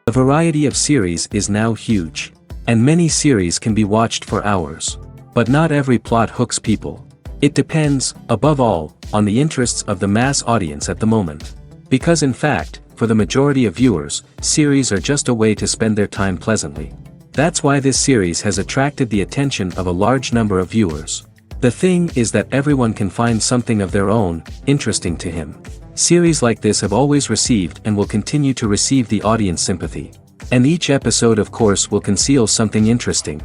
The variety of series is now huge. And many series can be watched for hours. But not every plot hooks people. It depends, above all, on the interests of the mass audience at the moment. Because in fact, for the majority of viewers, series are just a way to spend their time pleasantly. That's why this series has attracted the attention of a large number of viewers. The thing is that everyone can find something of their own, interesting to him. Series like this have always received and will continue to receive the audience sympathy. And each episode of course will conceal something interesting.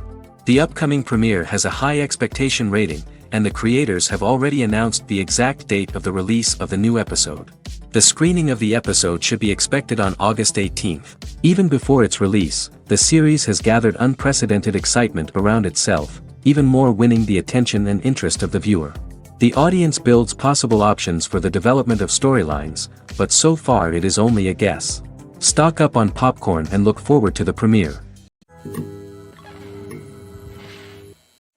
The upcoming premiere has a high expectation rating, and the creators have already announced the exact date of the release of the new episode. The screening of the episode should be expected on August 18th. Even before its release, the series has gathered unprecedented excitement around itself, even more winning the attention and interest of the viewer. The audience builds possible options for the development of storylines, but so far it is only a guess. Stock up on popcorn and look forward to the premiere.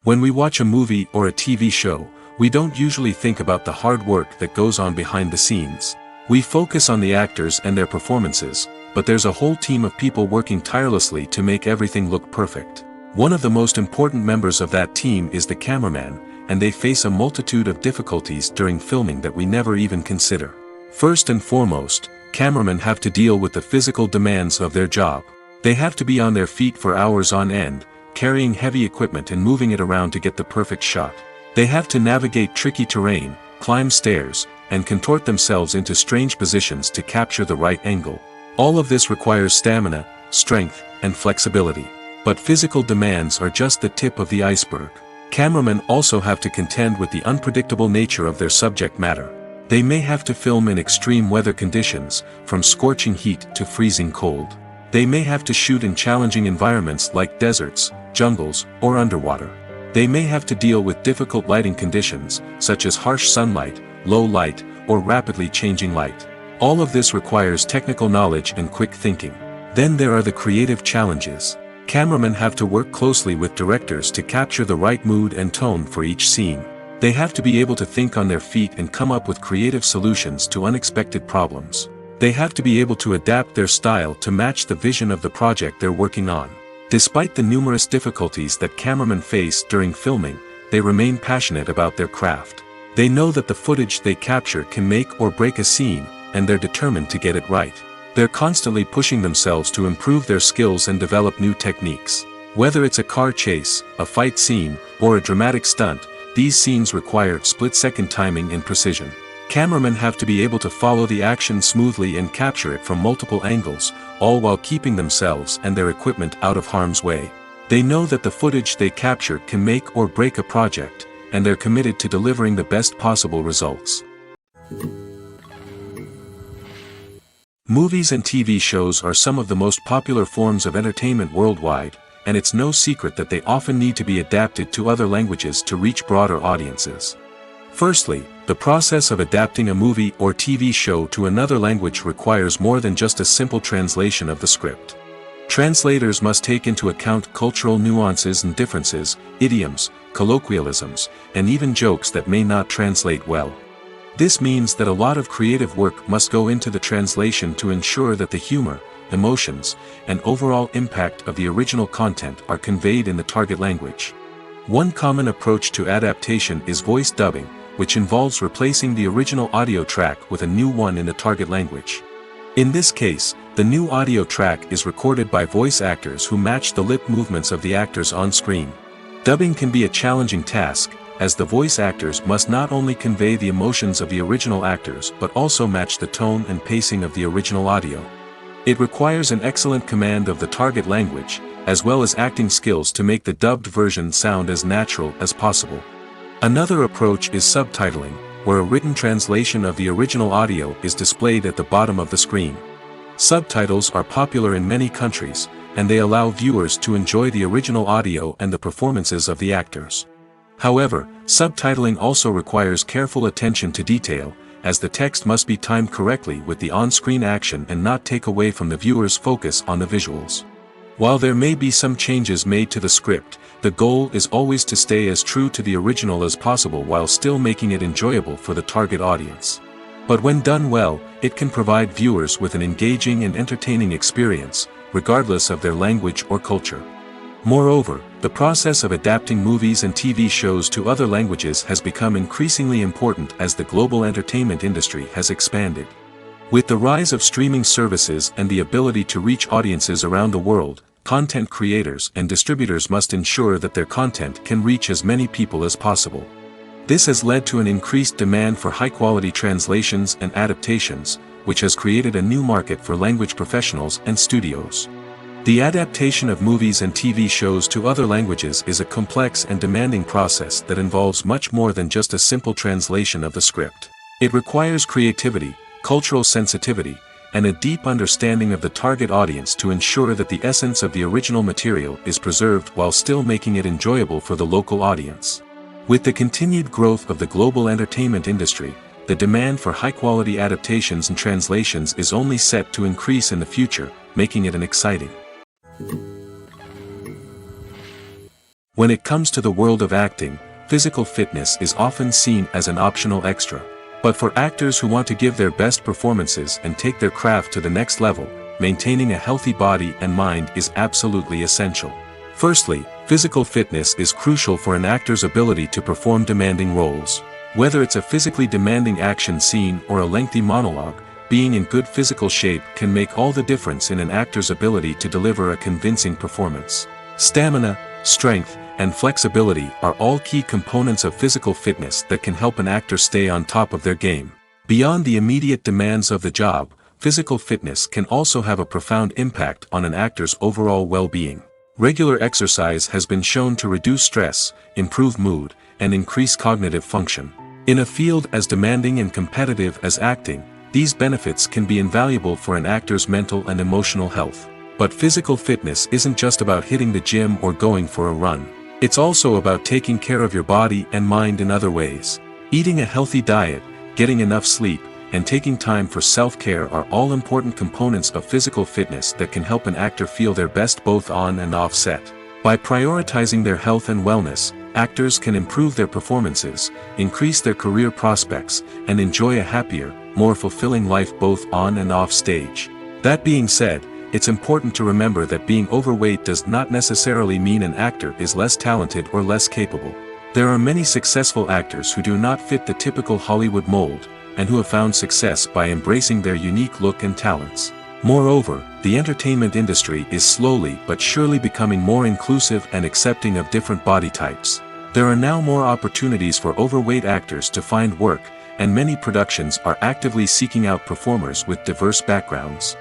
When we watch a movie or a TV show, we don't usually think about the hard work that goes on behind the scenes. We focus on the actors and their performances, but there's a whole team of people working tirelessly to make everything look perfect. One of the most important members of that team is the cameraman, and they face a multitude of difficulties during filming that we never even consider. First and foremost, cameramen have to deal with the physical demands of their job. They have to be on their feet for hours on end, carrying heavy equipment and moving it around to get the perfect shot. They have to navigate tricky terrain, climb stairs, and contort themselves into strange positions to capture the right angle. All of this requires stamina, strength, and flexibility. But physical demands are just the tip of the iceberg. Cameramen also have to contend with the unpredictable nature of their subject matter. They may have to film in extreme weather conditions, from scorching heat to freezing cold. They may have to shoot in challenging environments like deserts, jungles, or underwater. They may have to deal with difficult lighting conditions, such as harsh sunlight, low light, or rapidly changing light. All of this requires technical knowledge and quick thinking. Then there are the creative challenges. Cameramen have to work closely with directors to capture the right mood and tone for each scene. They have to be able to think on their feet and come up with creative solutions to unexpected problems. They have to be able to adapt their style to match the vision of the project they're working on. Despite the numerous difficulties that cameramen face during filming, they remain passionate about their craft. They know that the footage they capture can make or break a scene, and they're determined to get it right. They're constantly pushing themselves to improve their skills and develop new techniques. Whether it's a car chase, a fight scene, or a dramatic stunt, these scenes require split-second timing and precision. Cameramen have to be able to follow the action smoothly and capture it from multiple angles, all while keeping themselves and their equipment out of harm's way. They know that the footage they capture can make or break a project, and they're committed to delivering the best possible results. Movies and TV shows are some of the most popular forms of entertainment worldwide, and it's no secret that they often need to be adapted to other languages to reach broader audiences. Firstly, the process of adapting a movie or TV show to another language requires more than just a simple translation of the script. Translators must take into account cultural nuances and differences, idioms, colloquialisms, and even jokes that may not translate well. This means that a lot of creative work must go into the translation to ensure that the humor, emotions, and overall impact of the original content are conveyed in the target language. One common approach to adaptation is voice dubbing, which involves replacing the original audio track with a new one in the target language. In this case, the new audio track is recorded by voice actors who match the lip movements of the actors on screen. Dubbing can be a challenging task, as the voice actors must not only convey the emotions of the original actors but also match the tone and pacing of the original audio. It requires an excellent command of the target language, as well as acting skills to make the dubbed version sound as natural as possible. Another approach is subtitling, where a written translation of the original audio is displayed at the bottom of the screen. Subtitles are popular in many countries, and they allow viewers to enjoy the original audio and the performances of the actors. However, subtitling also requires careful attention to detail, as the text must be timed correctly with the on-screen action and not take away from the viewer's focus on the visuals. While there may be some changes made to the script, the goal is always to stay as true to the original as possible while still making it enjoyable for the target audience. But when done well, it can provide viewers with an engaging and entertaining experience, regardless of their language or culture. Moreover, the process of adapting movies and TV shows to other languages has become increasingly important as the global entertainment industry has expanded. With the rise of streaming services and the ability to reach audiences around the world, content creators and distributors must ensure that their content can reach as many people as possible. This has led to an increased demand for high-quality translations and adaptations, which has created a new market for language professionals and studios. The adaptation of movies and TV shows to other languages is a complex and demanding process that involves much more than just a simple translation of the script. It requires creativity, cultural sensitivity, and a deep understanding of the target audience to ensure that the essence of the original material is preserved while still making it enjoyable for the local audience. With the continued growth of the global entertainment industry, the demand for high-quality adaptations and translations is only set to increase in the future, making it an exciting. When it comes to the world of acting, physical fitness is often seen as an optional extra. But for actors who want to give their best performances and take their craft to the next level, maintaining a healthy body and mind is absolutely essential. Firstly, physical fitness is crucial for an actor's ability to perform demanding roles. Whether it's a physically demanding action scene or a lengthy monologue, being in good physical shape can make all the difference in an actor's ability to deliver a convincing performance. Stamina, strength, and flexibility are all key components of physical fitness that can help an actor stay on top of their game. Beyond the immediate demands of the job, physical fitness can also have a profound impact on an actor's overall well-being. Regular exercise has been shown to reduce stress, improve mood, and increase cognitive function. In a field as demanding and competitive as acting, these benefits can be invaluable for an actor's mental and emotional health. But physical fitness isn't just about hitting the gym or going for a run. It's also about taking care of your body and mind in other ways. Eating a healthy diet, getting enough sleep, and taking time for self-care are all important components of physical fitness that can help an actor feel their best both on and off set. By prioritizing their health and wellness, actors can improve their performances, increase their career prospects, and enjoy a happier, more fulfilling life both on and off stage. That being said, it's important to remember that being overweight does not necessarily mean an actor is less talented or less capable. There are many successful actors who do not fit the typical Hollywood mold, and who have found success by embracing their unique look and talents. Moreover, the entertainment industry is slowly but surely becoming more inclusive and accepting of different body types. There are now more opportunities for overweight actors to find work, and many productions are actively seeking out performers with diverse backgrounds.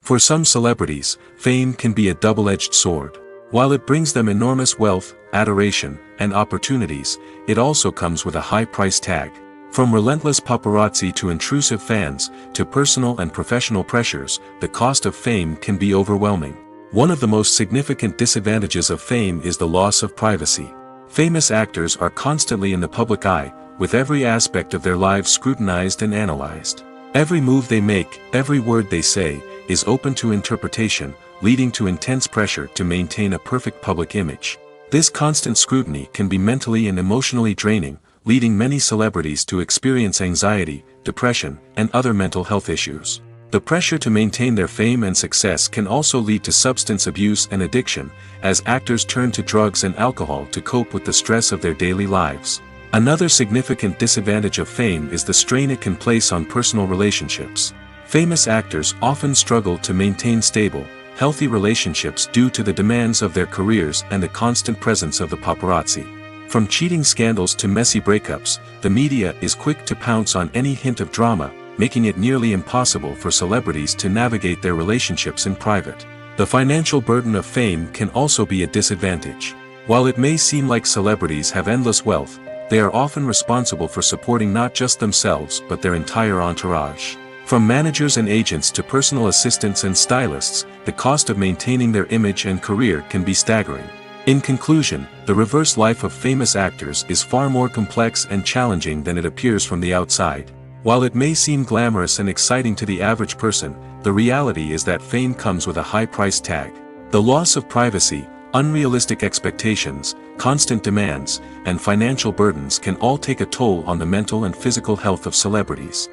For some celebrities, fame can be a double-edged sword. While it brings them enormous wealth, adoration, and opportunities, it also comes with a high price tag. From relentless paparazzi to intrusive fans, to personal and professional pressures, the cost of fame can be overwhelming. One of the most significant disadvantages of fame is the loss of privacy. Famous actors are constantly in the public eye, with every aspect of their lives scrutinized and analyzed. Every move they make, every word they say, is open to interpretation, leading to intense pressure to maintain a perfect public image. This constant scrutiny can be mentally and emotionally draining, leading many celebrities to experience anxiety, depression, and other mental health issues. The pressure to maintain their fame and success can also lead to substance abuse and addiction, as actors turn to drugs and alcohol to cope with the stress of their daily lives. Another significant disadvantage of fame is the strain it can place on personal relationships. Famous actors often struggle to maintain stable, healthy relationships due to the demands of their careers and the constant presence of the paparazzi. From cheating scandals to messy breakups, the media is quick to pounce on any hint of drama, making it nearly impossible for celebrities to navigate their relationships in private. The financial burden of fame can also be a disadvantage. While it may seem like celebrities have endless wealth, they are often responsible for supporting not just themselves but their entire entourage. From managers and agents to personal assistants and stylists, the cost of maintaining their image and career can be staggering. In conclusion, the reverse life of famous actors is far more complex and challenging than it appears from the outside. While it may seem glamorous and exciting to the average person, the reality is that fame comes with a high price tag. The loss of privacy, Unrealistic expectations, constant demands, and financial burdens can all take a toll on the mental and physical health of celebrities.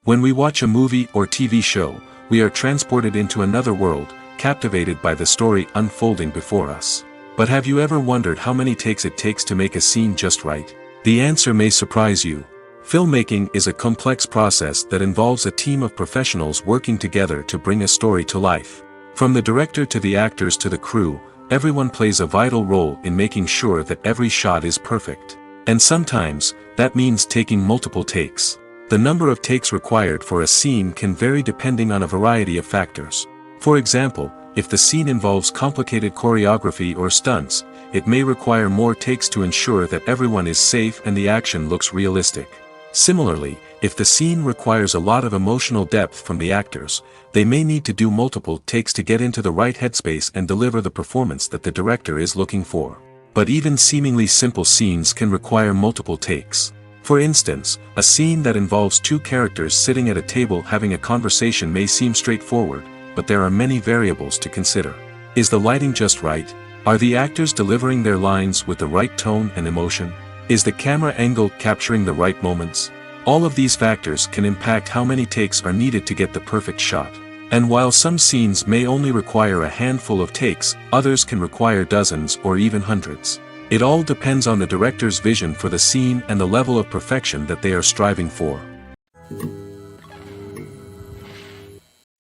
When we watch a movie or TV show, we are transported into another world, captivated by the story unfolding before us. But have you ever wondered how many takes it takes to make a scene just right? The answer may surprise you. Filmmaking is a complex process that involves a team of professionals working together to bring a story to life. From the director to the actors to the crew, everyone plays a vital role in making sure that every shot is perfect. And sometimes, that means taking multiple takes. The number of takes required for a scene can vary depending on a variety of factors. For example, if the scene involves complicated choreography or stunts, it may require more takes to ensure that everyone is safe and the action looks realistic. Similarly, if the scene requires a lot of emotional depth from the actors, they may need to do multiple takes to get into the right headspace and deliver the performance that the director is looking for. But even seemingly simple scenes can require multiple takes. For instance, a scene that involves two characters sitting at a table having a conversation may seem straightforward, but there are many variables to consider. Is the lighting just right? Are the actors delivering their lines with the right tone and emotion? Is the camera angle capturing the right moments? All of these factors can impact how many takes are needed to get the perfect shot. And while some scenes may only require a handful of takes, others can require dozens or even hundreds. It all depends on the director's vision for the scene and the level of perfection that they are striving for.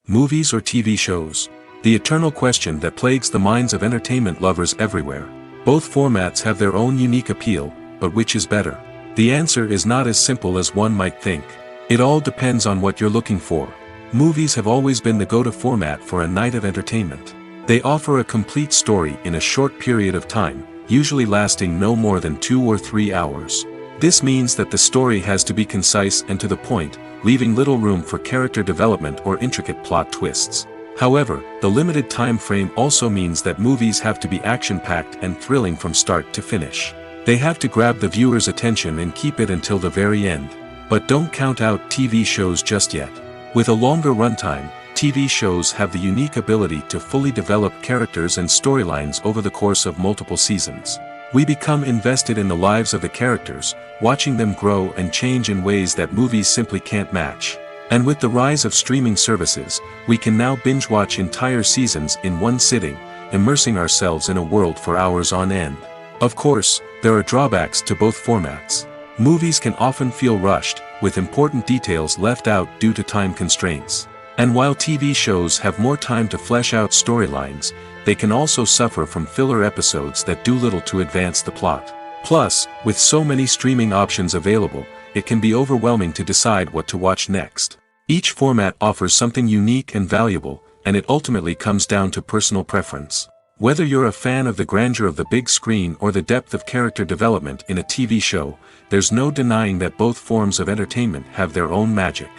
Movies or TV shows? The eternal question that plagues the minds of entertainment lovers everywhere. Both formats have their own unique appeal, but which is better? The answer is not as simple as one might think. It all depends on what you're looking for. Movies have always been the go-to format for a night of entertainment. They offer a complete story in a short period of time, usually lasting no more than 2 or 3 hours. This means that the story has to be concise and to the point, leaving little room for character development or intricate plot twists. However, the limited time frame also means that movies have to be action-packed and thrilling from start to finish. They have to grab the viewer's attention and keep it until the very end. But don't count out TV shows just yet. With a longer runtime, TV shows have the unique ability to fully develop characters and storylines over the course of multiple seasons. We become invested in the lives of the characters, watching them grow and change in ways that movies simply can't match. And with the rise of streaming services, we can now binge-watch entire seasons in one sitting, immersing ourselves in a world for hours on end. Of course, there are drawbacks to both formats. Movies can often feel rushed, with important details left out due to time constraints. And while TV shows have more time to flesh out storylines, they can also suffer from filler episodes that do little to advance the plot. Plus, with so many streaming options available, it can be overwhelming to decide what to watch next. Each format offers something unique and valuable, and it ultimately comes down to personal preference. Whether you're a fan of the grandeur of the big screen or the depth of character development in a TV show, there's no denying that both forms of entertainment have their own magic.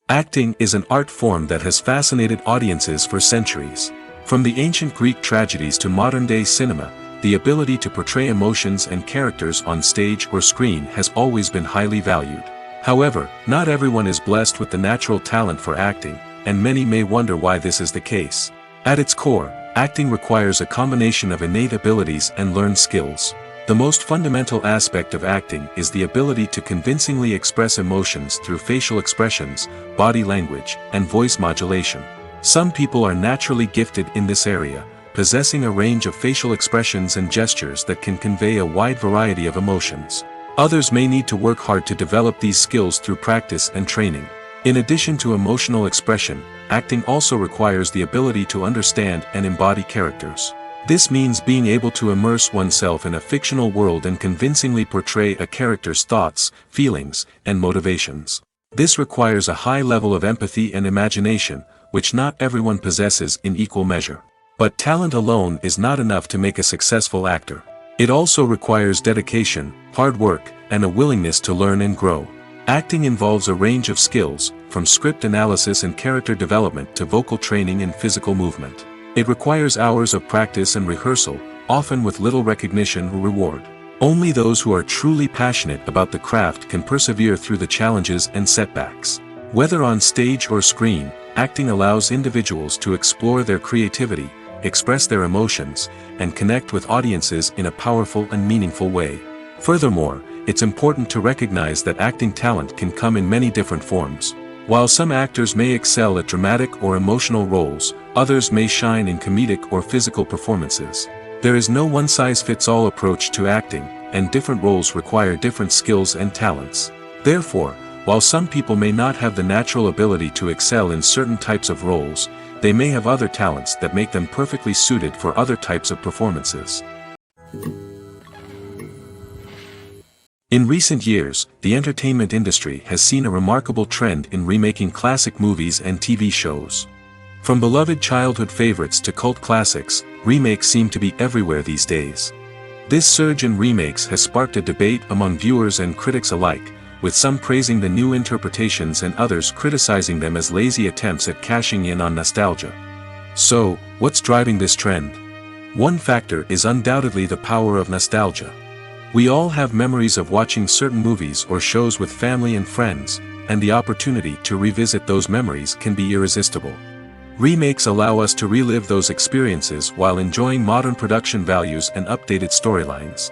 Acting is an art form that has fascinated audiences for centuries. From the ancient Greek tragedies to modern-day cinema, the ability to portray emotions and characters on stage or screen has always been highly valued. However, not everyone is blessed with the natural talent for acting, and many may wonder why this is the case. At its core, acting requires a combination of innate abilities and learned skills. The most fundamental aspect of acting is the ability to convincingly express emotions through facial expressions, body language, and voice modulation. Some people are naturally gifted in this area, possessing a range of facial expressions and gestures that can convey a wide variety of emotions. Others may need to work hard to develop these skills through practice and training. In addition to emotional expression, acting also requires the ability to understand and embody characters. This means being able to immerse oneself in a fictional world and convincingly portray a character's thoughts, feelings, and motivations. This requires a high level of empathy and imagination, which not everyone possesses in equal measure. But talent alone is not enough to make a successful actor. It also requires dedication, hard work, and a willingness to learn and grow. Acting involves a range of skills, from script analysis and character development to vocal training and physical movement. It requires hours of practice and rehearsal, often with little recognition or reward. Only those who are truly passionate about the craft can persevere through the challenges and setbacks. Whether on stage or screen, acting allows individuals to explore their creativity, express their emotions, and connect with audiences in a powerful and meaningful way. Furthermore, it's important to recognize that acting talent can come in many different forms. While some actors may excel at dramatic or emotional roles, others may shine in comedic or physical performances. There is no one-size-fits-all approach to acting, and different roles require different skills and talents. Therefore, while some people may not have the natural ability to excel in certain types of roles, they may have other talents that make them perfectly suited for other types of performances. In recent years, the entertainment industry has seen a remarkable trend in remaking classic movies and TV shows. From beloved childhood favorites to cult classics, remakes seem to be everywhere these days. This surge in remakes has sparked a debate among viewers and critics alike, with some praising the new interpretations and others criticizing them as lazy attempts at cashing in on nostalgia. So, what's driving this trend? One factor is undoubtedly the power of nostalgia. We all have memories of watching certain movies or shows with family and friends, and the opportunity to revisit those memories can be irresistible. Remakes allow us to relive those experiences while enjoying modern production values and updated storylines.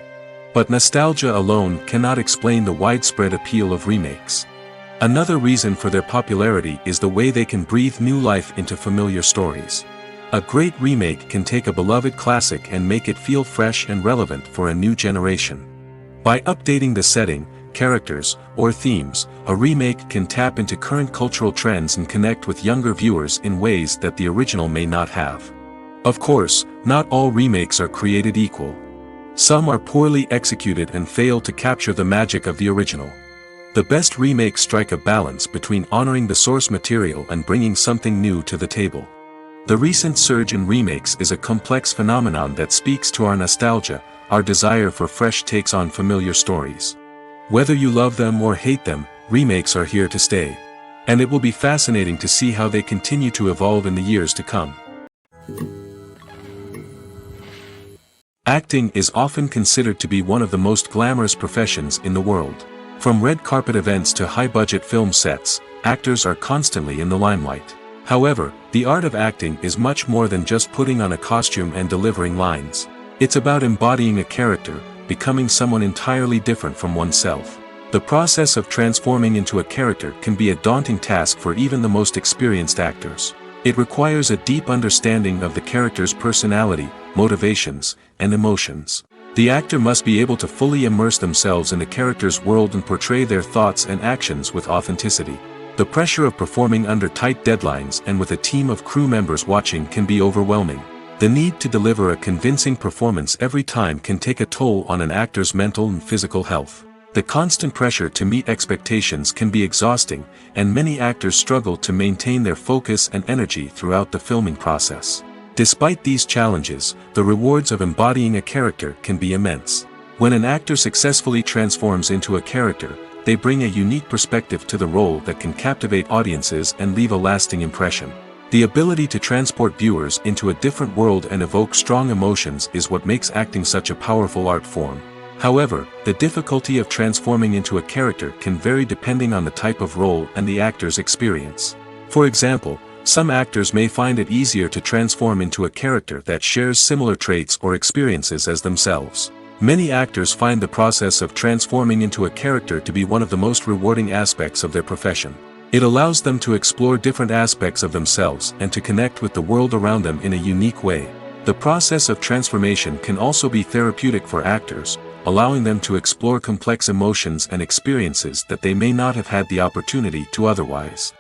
But nostalgia alone cannot explain the widespread appeal of remakes. Another reason for their popularity is the way they can breathe new life into familiar stories. A great remake can take a beloved classic and make it feel fresh and relevant for a new generation. By updating the setting, characters, or themes, a remake can tap into current cultural trends and connect with younger viewers in ways that the original may not have. Of course, not all remakes are created equal. Some are poorly executed and fail to capture the magic of the original. The best remakes strike a balance between honoring the source material and bringing something new to the table. The recent surge in remakes is a complex phenomenon that speaks to our nostalgia, our desire for fresh takes on familiar stories. Whether you love them or hate them, remakes are here to stay. And it will be fascinating to see how they continue to evolve in the years to come. Acting is often considered to be one of the most glamorous professions in the world. From red carpet events to high-budget film sets, actors are constantly in the limelight. However, the art of acting is much more than just putting on a costume and delivering lines. It's about embodying a character, becoming someone entirely different from oneself. The process of transforming into a character can be a daunting task for even the most experienced actors. It requires a deep understanding of the character's personality, motivations, and emotions. The actor must be able to fully immerse themselves in the character's world and portray their thoughts and actions with authenticity. The pressure of performing under tight deadlines and with a team of crew members watching can be overwhelming. The need to deliver a convincing performance every time can take a toll on an actor's mental and physical health. The constant pressure to meet expectations can be exhausting, and many actors struggle to maintain their focus and energy throughout the filming process. Despite these challenges, the rewards of embodying a character can be immense. When an actor successfully transforms into a character, they bring a unique perspective to the role that can captivate audiences and leave a lasting impression. The ability to transport viewers into a different world and evoke strong emotions is what makes acting such a powerful art form. However, the difficulty of transforming into a character can vary depending on the type of role and the actor's experience. For example, some actors may find it easier to transform into a character that shares similar traits or experiences as themselves. Many actors find the process of transforming into a character to be one of the most rewarding aspects of their profession. It allows them to explore different aspects of themselves and to connect with the world around them in a unique way. The process of transformation can also be therapeutic for actors, allowing them to explore complex emotions and experiences that they may not have had the opportunity to otherwise.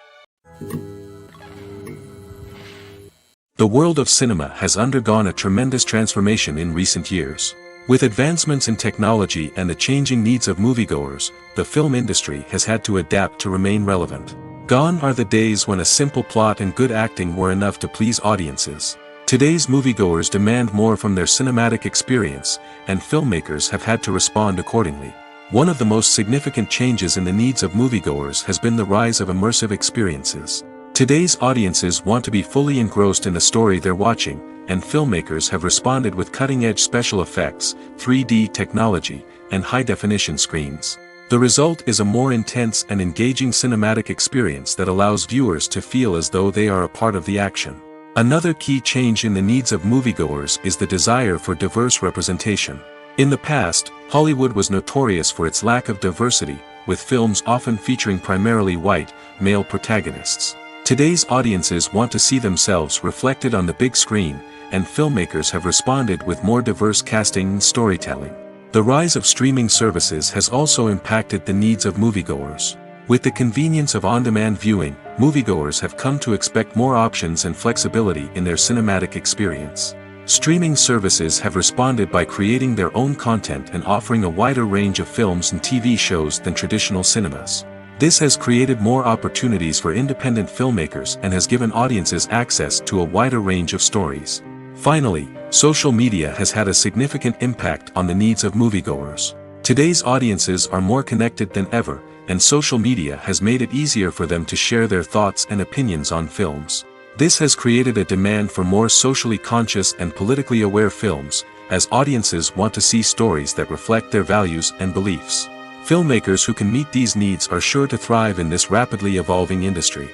The world of cinema has undergone a tremendous transformation in recent years. With advancements in technology and the changing needs of moviegoers, the film industry has had to adapt to remain relevant. Gone are the days when a simple plot and good acting were enough to please audiences. Today's moviegoers demand more from their cinematic experience, and filmmakers have had to respond accordingly. One of the most significant changes in the needs of moviegoers has been the rise of immersive experiences. Today's audiences want to be fully engrossed in the story they're watching, and filmmakers have responded with cutting-edge special effects, 3D technology, and high-definition screens. The result is a more intense and engaging cinematic experience that allows viewers to feel as though they are a part of the action. Another key change in the needs of moviegoers is the desire for diverse representation. In the past, Hollywood was notorious for its lack of diversity, with films often featuring primarily white, male protagonists. Today's audiences want to see themselves reflected on the big screen, and filmmakers have responded with more diverse casting and storytelling. The rise of streaming services has also impacted the needs of moviegoers. With the convenience of on-demand viewing, moviegoers have come to expect more options and flexibility in their cinematic experience. Streaming services have responded by creating their own content and offering a wider range of films and TV shows than traditional cinemas. This has created more opportunities for independent filmmakers and has given audiences access to a wider range of stories. Finally, social media has had a significant impact on the needs of moviegoers. Today's audiences are more connected than ever, and social media has made it easier for them to share their thoughts and opinions on films. This has created a demand for more socially conscious and politically aware films, as audiences want to see stories that reflect their values and beliefs. Filmmakers who can meet these needs are sure to thrive in this rapidly evolving industry.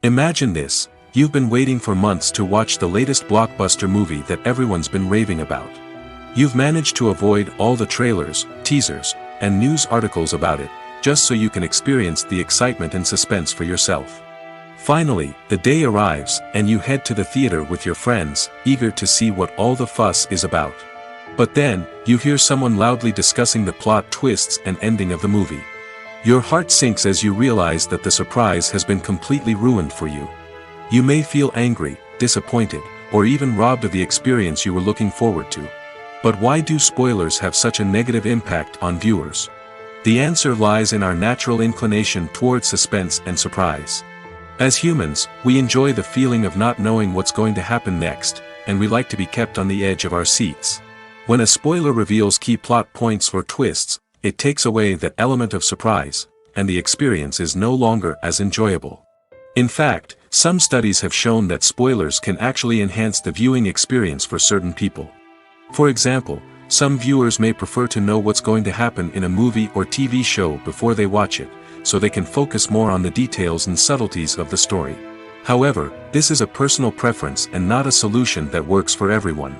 Imagine this: you've been waiting for months to watch the latest blockbuster movie that everyone's been raving about. You've managed to avoid all the trailers, teasers, and news articles about it, just so you can experience the excitement and suspense for yourself. Finally, the day arrives, and you head to the theater with your friends, eager to see what all the fuss is about. But then, you hear someone loudly discussing the plot twists and ending of the movie. Your heart sinks as you realize that the surprise has been completely ruined for you. You may feel angry, disappointed, or even robbed of the experience you were looking forward to. But why do spoilers have such a negative impact on viewers? The answer lies in our natural inclination toward suspense and surprise. As humans, we enjoy the feeling of not knowing what's going to happen next, and we like to be kept on the edge of our seats. When a spoiler reveals key plot points or twists, it takes away that element of surprise, and the experience is no longer as enjoyable. In fact, some studies have shown that spoilers can actually enhance the viewing experience for certain people. For example, some viewers may prefer to know what's going to happen in a movie or TV show before they watch it, so they can focus more on the details and subtleties of the story. However, this is a personal preference and not a solution that works for everyone.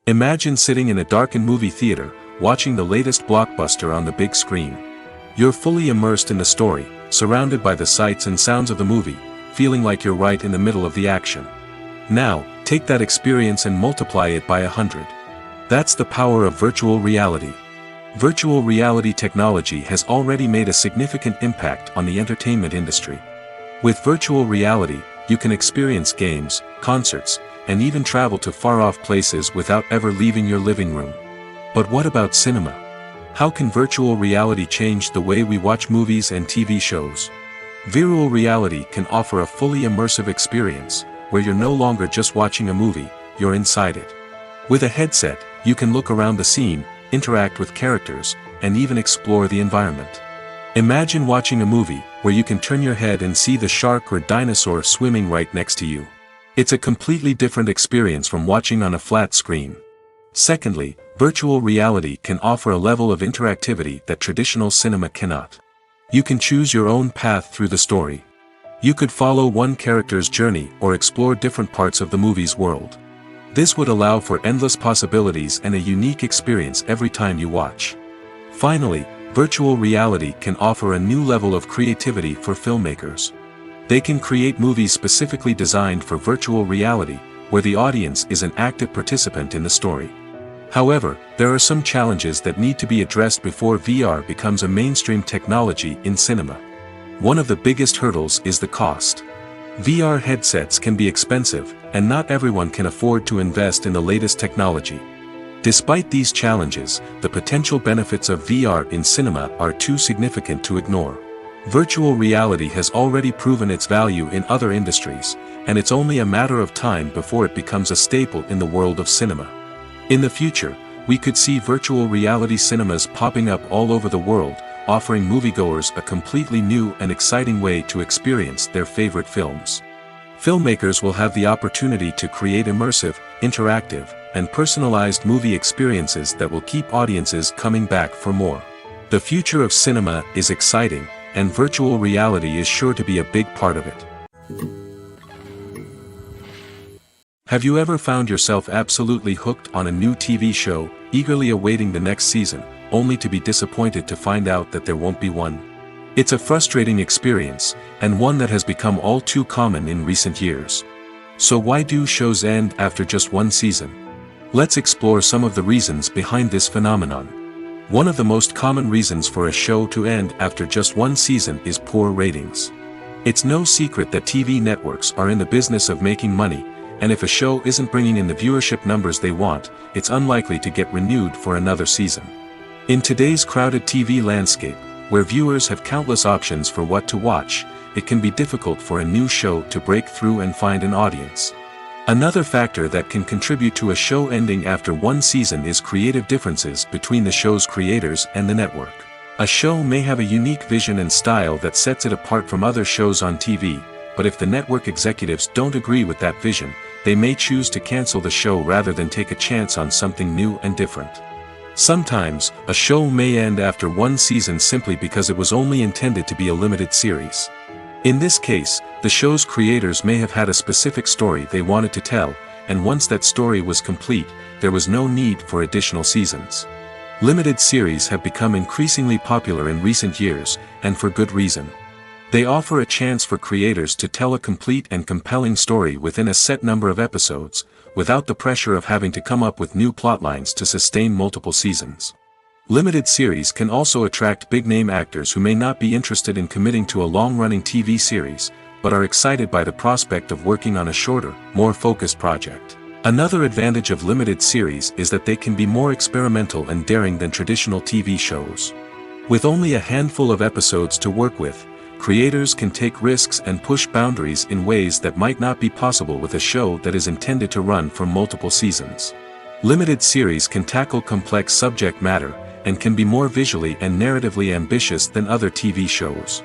Imagine sitting in a darkened movie theater, watching the latest blockbuster on the big screen. You're fully immersed in the story, surrounded by the sights and sounds of the movie, feeling like you're right in the middle of the action. Now, take that experience and multiply it by 100. That's the power of virtual reality. Virtual reality technology has already made a significant impact on the entertainment industry. With virtual reality, you can experience games, concerts, and even travel to far-off places without ever leaving your living room. But what about cinema? How can virtual reality change the way we watch movies and TV shows? Virtual reality can offer a fully immersive experience, where you're no longer just watching a movie, you're inside it. With a headset, you can look around the scene, interact with characters, and even explore the environment. Imagine watching a movie where you can turn your head and see the shark or dinosaur swimming right next to you. It's a completely different experience from watching on a flat screen. Secondly, virtual reality can offer a level of interactivity that traditional cinema cannot. You can choose your own path through the story. You could follow one character's journey or explore different parts of the movie's world. This would allow for endless possibilities and a unique experience every time you watch. Finally, virtual reality can offer a new level of creativity for filmmakers. They can create movies specifically designed for virtual reality, where the audience is an active participant in the story. However, there are some challenges that need to be addressed before VR becomes a mainstream technology in cinema. One of the biggest hurdles is the cost. VR headsets can be expensive, and not everyone can afford to invest in the latest technology. Despite these challenges, the potential benefits of VR in cinema are too significant to ignore. Virtual reality has already proven its value in other industries, and it's only a matter of time before it becomes a staple in the world of cinema. In the future, we could see virtual reality cinemas popping up all over the world, offering moviegoers a completely new and exciting way to experience their favorite films. Filmmakers will have the opportunity to create immersive, interactive, and personalized movie experiences that will keep audiences coming back for more. The future of cinema is exciting, and virtual reality is sure to be a big part of it. Have you ever found yourself absolutely hooked on a new TV show, eagerly awaiting the next season, only to be disappointed to find out that there won't be one? It's a frustrating experience, and one that has become all too common in recent years. So why do shows end after just one season? Let's explore some of the reasons behind this phenomenon. One of the most common reasons for a show to end after just one season is poor ratings. It's no secret that TV networks are in the business of making money, and if a show isn't bringing in the viewership numbers they want, it's unlikely to get renewed for another season. In today's crowded TV landscape, where viewers have countless options for what to watch, it can be difficult for a new show to break through and find an audience. Another factor that can contribute to a show ending after one season is creative differences between the show's creators and the network. A show may have a unique vision and style that sets it apart from other shows on TV, but if the network executives don't agree with that vision, they may choose to cancel the show rather than take a chance on something new and different. Sometimes, a show may end after one season simply because it was only intended to be a limited series. In this case, the show's creators may have had a specific story they wanted to tell, and once that story was complete, there was no need for additional seasons. Limited series have become increasingly popular in recent years, and for good reason. They offer a chance for creators to tell a complete and compelling story within a set number of episodes, without the pressure of having to come up with new plotlines to sustain multiple seasons. Limited series can also attract big-name actors who may not be interested in committing to a long-running TV series, but are excited by the prospect of working on a shorter, more focused project. Another advantage of limited series is that they can be more experimental and daring than traditional TV shows. With only a handful of episodes to work with, creators can take risks and push boundaries in ways that might not be possible with a show that is intended to run for multiple seasons. Limited series can tackle complex subject matter, and can be more visually and narratively ambitious than other TV shows.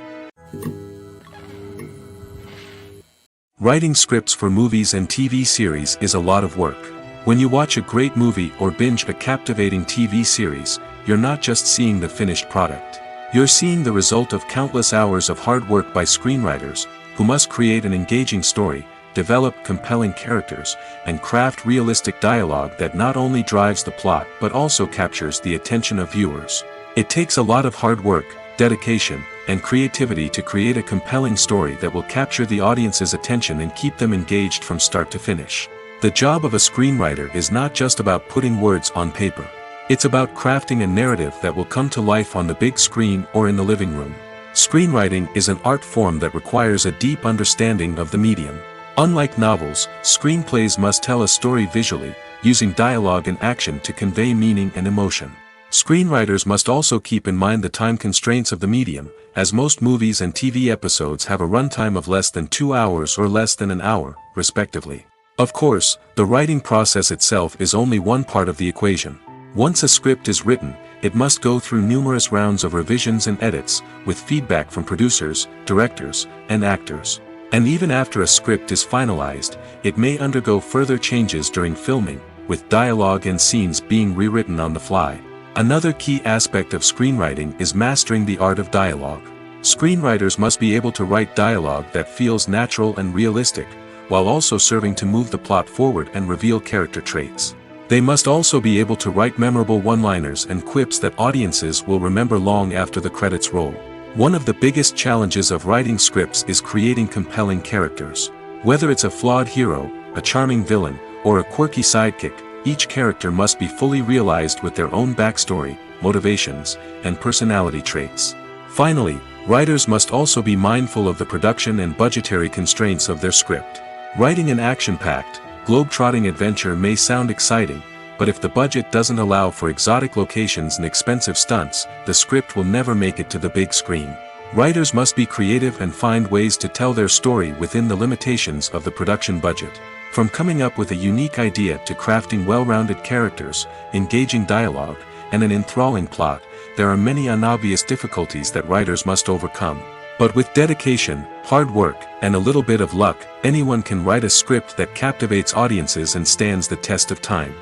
Writing scripts for movies and TV series is a lot of work. When you watch a great movie or binge a captivating TV series, you're not just seeing the finished product. You're seeing the result of countless hours of hard work by screenwriters, who must create an engaging story, develop compelling characters, and craft realistic dialogue that not only drives the plot but also captures the attention of viewers. It takes a lot of hard work, dedication, and creativity to create a compelling story that will capture the audience's attention and keep them engaged from start to finish. The job of a screenwriter is not just about putting words on paper. It's about crafting a narrative that will come to life on the big screen or in the living room. Screenwriting is an art form that requires a deep understanding of the medium. Unlike novels, screenplays must tell a story visually, using dialogue and action to convey meaning and emotion. Screenwriters must also keep in mind the time constraints of the medium, as most movies and TV episodes have a runtime of less than 2 hours or less than an hour, respectively. Of course, the writing process itself is only one part of the equation. Once a script is written, it must go through numerous rounds of revisions and edits, with feedback from producers, directors, and actors. And even after a script is finalized, it may undergo further changes during filming, with dialogue and scenes being rewritten on the fly. Another key aspect of screenwriting is mastering the art of dialogue. Screenwriters must be able to write dialogue that feels natural and realistic, while also serving to move the plot forward and reveal character traits. They must also be able to write memorable one-liners and quips that audiences will remember long after the credits roll. One of the biggest challenges of writing scripts is creating compelling characters. Whether it's a flawed hero, a charming villain, or a quirky sidekick, each character must be fully realized with their own backstory, motivations, and personality traits. Finally, writers must also be mindful of the production and budgetary constraints of their script. Writing an action-packed, globe-trotting adventure may sound exciting, but if the budget doesn't allow for exotic locations and expensive stunts, the script will never make it to the big screen. Writers must be creative and find ways to tell their story within the limitations of the production budget. From coming up with a unique idea to crafting well-rounded characters, engaging dialogue, and an enthralling plot, there are many unobvious difficulties that writers must overcome. But with dedication, hard work, and a little bit of luck, anyone can write a script that captivates audiences and stands the test of time.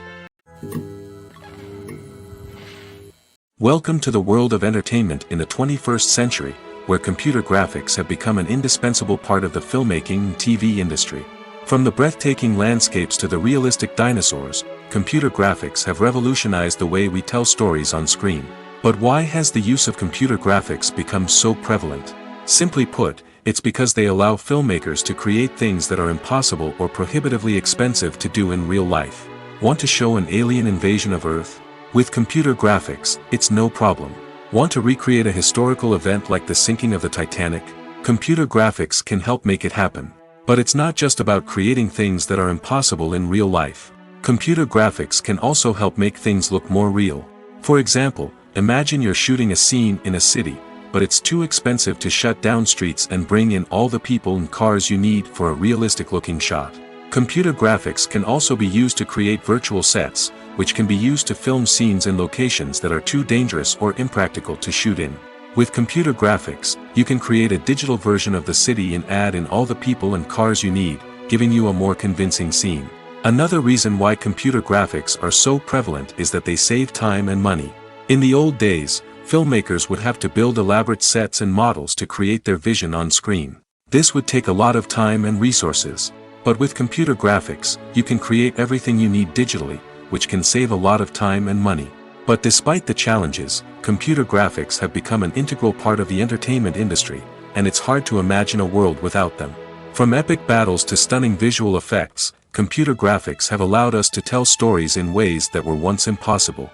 Welcome to the world of entertainment in the 21st century, where computer graphics have become an indispensable part of the filmmaking and TV industry. From the breathtaking landscapes to the realistic dinosaurs, computer graphics have revolutionized the way we tell stories on screen. But why has the use of computer graphics become so prevalent? Simply put, it's because they allow filmmakers to create things that are impossible or prohibitively expensive to do in real life. Want to show an alien invasion of Earth? With computer graphics, it's no problem. Want to recreate a historical event like the sinking of the Titanic? Computer graphics can help make it happen. But it's not just about creating things that are impossible in real life. Computer graphics can also help make things look more real. For example, imagine you're shooting a scene in a city, but it's too expensive to shut down streets and bring in all the people and cars you need for a realistic-looking shot. Computer graphics can also be used to create virtual sets, which can be used to film scenes in locations that are too dangerous or impractical to shoot in. With computer graphics, you can create a digital version of the city and add in all the people and cars you need, giving you a more convincing scene. Another reason why computer graphics are so prevalent is that they save time and money. In the old days, filmmakers would have to build elaborate sets and models to create their vision on screen. This would take a lot of time and resources. But with computer graphics, you can create everything you need digitally, which can save a lot of time and money. But despite the challenges, computer graphics have become an integral part of the entertainment industry, and it's hard to imagine a world without them. From epic battles to stunning visual effects, computer graphics have allowed us to tell stories in ways that were once impossible.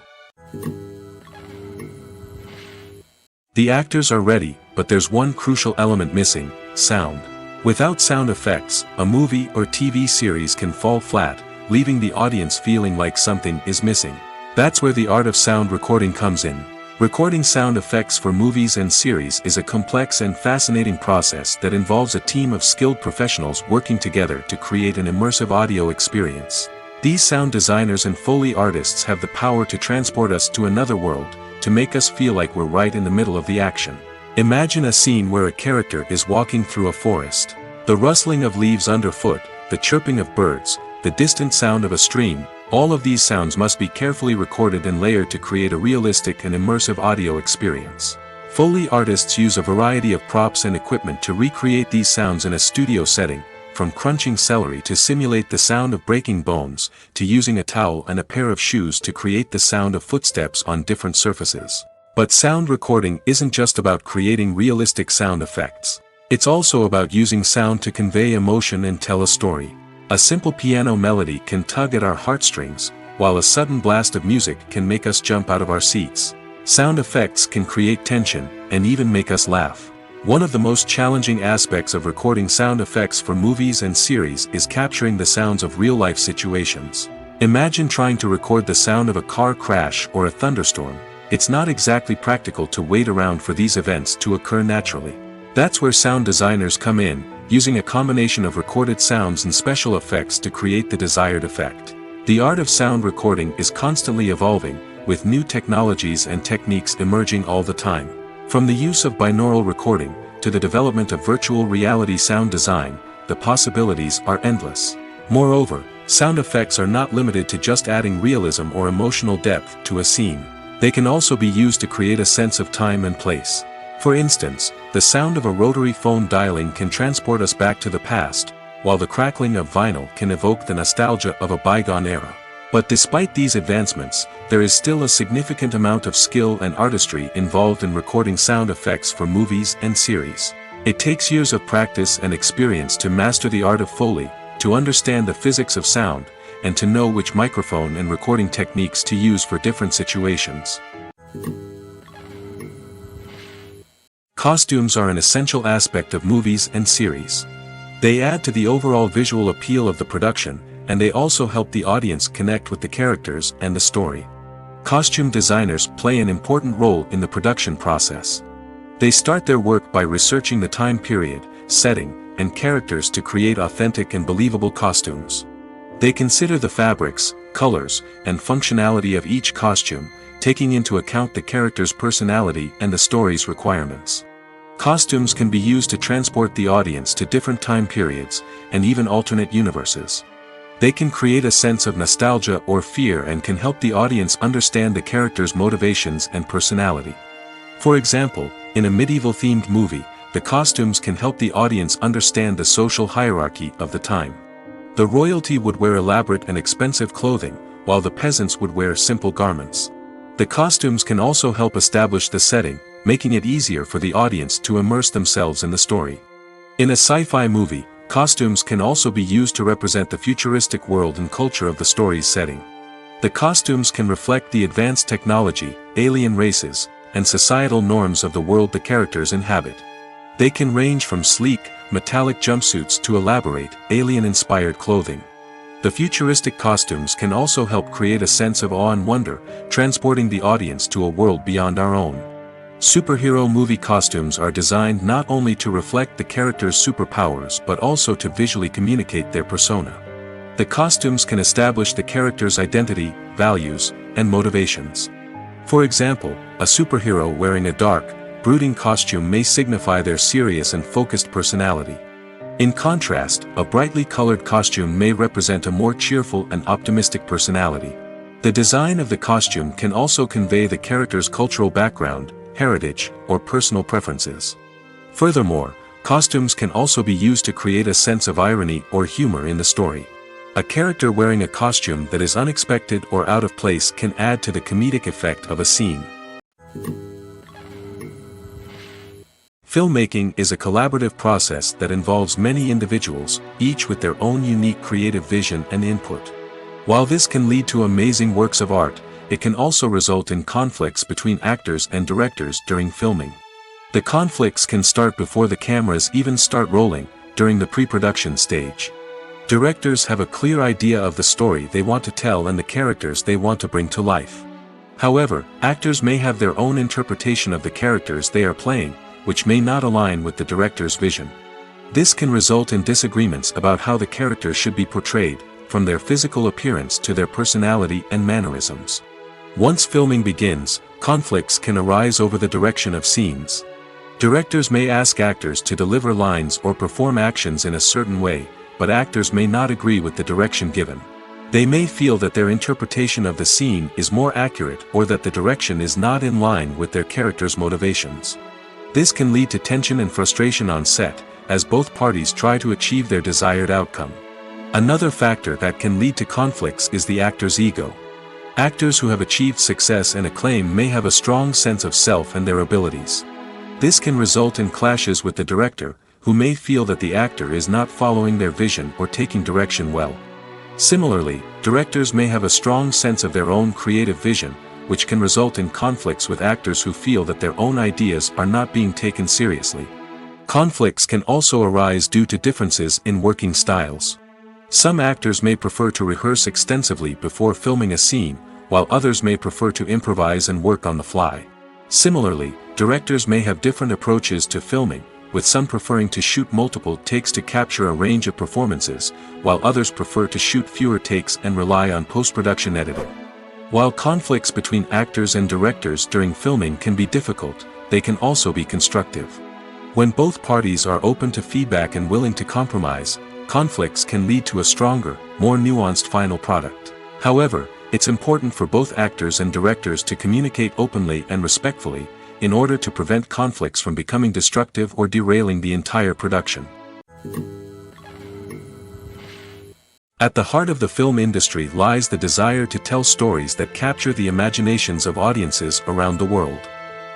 The actors are ready, but there's one crucial element missing: sound. Without sound effects, a movie or TV series can fall flat, leaving the audience feeling like something is missing. That's where the art of sound recording comes in. Recording sound effects for movies and series is a complex and fascinating process that involves a team of skilled professionals working together to create an immersive audio experience. These sound designers and Foley artists have the power to transport us to another world, to make us feel like we're right in the middle of the action. Imagine a scene where a character is walking through a forest. The rustling of leaves underfoot, the chirping of birds, the distant sound of a stream, all of these sounds must be carefully recorded and layered to create a realistic and immersive audio experience. Foley artists use a variety of props and equipment to recreate these sounds in a studio setting, from crunching celery to simulate the sound of breaking bones, to using a towel and a pair of shoes to create the sound of footsteps on different surfaces. But sound recording isn't just about creating realistic sound effects. It's also about using sound to convey emotion and tell a story. A simple piano melody can tug at our heartstrings, while a sudden blast of music can make us jump out of our seats. Sound effects can create tension, and even make us laugh. One of the most challenging aspects of recording sound effects for movies and series is capturing the sounds of real-life situations. Imagine trying to record the sound of a car crash or a thunderstorm. It's not exactly practical to wait around for these events to occur naturally. That's where sound designers come in, using a combination of recorded sounds and special effects to create the desired effect. The art of sound recording is constantly evolving, with new technologies and techniques emerging all the time. From the use of binaural recording, to the development of virtual reality sound design, the possibilities are endless. Moreover, sound effects are not limited to just adding realism or emotional depth to a scene. They can also be used to create a sense of time and place. For instance, the sound of a rotary phone dialing can transport us back to the past, while the crackling of vinyl can evoke the nostalgia of a bygone era. But despite these advancements, there is still a significant amount of skill and artistry involved in recording sound effects for movies and series. It takes years of practice and experience to master the art of Foley, to understand the physics of sound, and to know which microphone and recording techniques to use for different situations. Costumes are an essential aspect of movies and series. They add to the overall visual appeal of the production, and they also help the audience connect with the characters and the story. Costume designers play an important role in the production process. They start their work by researching the time period, setting, and characters to create authentic and believable costumes. They consider the fabrics, colors, and functionality of each costume, taking into account the character's personality and the story's requirements. Costumes can be used to transport the audience to different time periods, and even alternate universes. They can create a sense of nostalgia or fear and can help the audience understand the character's motivations and personality. For example, in a medieval-themed movie, the costumes can help the audience understand the social hierarchy of the time. The royalty would wear elaborate and expensive clothing, while the peasants would wear simple garments. The costumes can also help establish the setting, making it easier for the audience to immerse themselves in the story. In a sci-fi movie, costumes can also be used to represent the futuristic world and culture of the story's setting. The costumes can reflect the advanced technology, alien races, and societal norms of the world the characters inhabit. They can range from sleek, metallic jumpsuits to elaborate, alien-inspired clothing. The futuristic costumes can also help create a sense of awe and wonder, transporting the audience to a world beyond our own. Superhero movie costumes are designed not only to reflect the character's superpowers but also to visually communicate their persona. The costumes can establish the character's identity, values, and motivations. For example, a superhero wearing a dark, brooding costume may signify their serious and focused personality. In contrast, a brightly colored costume may represent a more cheerful and optimistic personality. The design of the costume can also convey the character's cultural background, heritage, or personal preferences. Furthermore, costumes can also be used to create a sense of irony or humor in the story. A character wearing a costume that is unexpected or out of place can add to the comedic effect of a scene. Filmmaking is a collaborative process that involves many individuals, each with their own unique creative vision and input. While this can lead to amazing works of art, it can also result in conflicts between actors and directors during filming. The conflicts can start before the cameras even start rolling, during the pre-production stage. Directors have a clear idea of the story they want to tell and the characters they want to bring to life. However, actors may have their own interpretation of the characters they are playing, which may not align with the director's vision. This can result in disagreements about how the characters should be portrayed, from their physical appearance to their personality and mannerisms. Once filming begins, conflicts can arise over the direction of scenes. Directors may ask actors to deliver lines or perform actions in a certain way, but actors may not agree with the direction given. They may feel that their interpretation of the scene is more accurate or that the direction is not in line with their character's motivations. This can lead to tension and frustration on set, as both parties try to achieve their desired outcome. Another factor that can lead to conflicts is the actor's ego. Actors who have achieved success and acclaim may have a strong sense of self and their abilities. This can result in clashes with the director, who may feel that the actor is not following their vision or taking direction well. Similarly, directors may have a strong sense of their own creative vision, which can result in conflicts with actors who feel that their own ideas are not being taken seriously. Conflicts can also arise due to differences in working styles. Some actors may prefer to rehearse extensively before filming a scene, while others may prefer to improvise and work on the fly. Similarly, directors may have different approaches to filming, with some preferring to shoot multiple takes to capture a range of performances, while others prefer to shoot fewer takes and rely on post-production editing. While conflicts between actors and directors during filming can be difficult, they can also be constructive. When both parties are open to feedback and willing to compromise, conflicts can lead to a stronger, more nuanced final product. However, it's important for both actors and directors to communicate openly and respectfully, in order to prevent conflicts from becoming destructive or derailing the entire production. At the heart of the film industry lies the desire to tell stories that capture the imaginations of audiences around the world.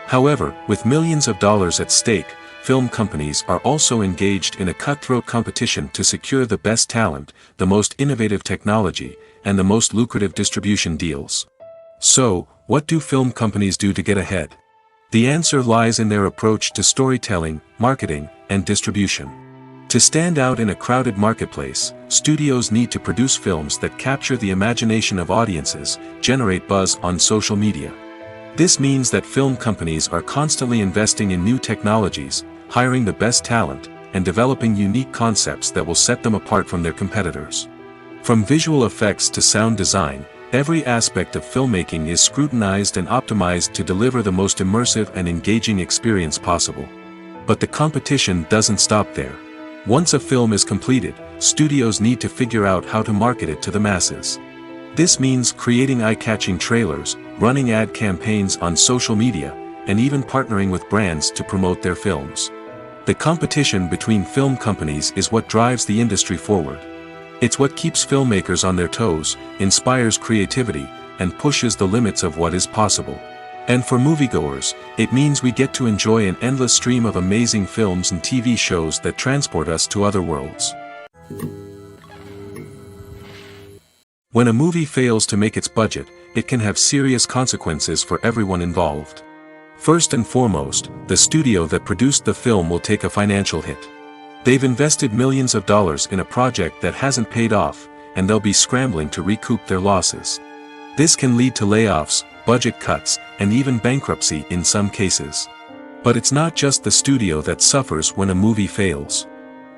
However, with millions of dollars at stake, film companies are also engaged in a cutthroat competition to secure the best talent, the most innovative technology, and the most lucrative distribution deals. So, what do film companies do to get ahead? The answer lies in their approach to storytelling, marketing, and distribution. To stand out in a crowded marketplace, studios need to produce films that capture the imagination of audiences, generate buzz on social media. This means that film companies are constantly investing in new technologies, hiring the best talent, and developing unique concepts that will set them apart from their competitors. From visual effects to sound design, every aspect of filmmaking is scrutinized and optimized to deliver the most immersive and engaging experience possible. But the competition doesn't stop there. Once a film is completed, studios need to figure out how to market it to the masses. This means creating eye-catching trailers, running ad campaigns on social media, and even partnering with brands to promote their films. The competition between film companies is what drives the industry forward. It's what keeps filmmakers on their toes, inspires creativity, and pushes the limits of what is possible. And for moviegoers, it means we get to enjoy an endless stream of amazing films and TV shows that transport us to other worlds. When a movie fails to make its budget, it can have serious consequences for everyone involved. First and foremost, the studio that produced the film will take a financial hit. They've invested millions of dollars in a project that hasn't paid off, and they'll be scrambling to recoup their losses. This can lead to layoffs, budget cuts, and even bankruptcy in some cases. But it's not just the studio that suffers when a movie fails.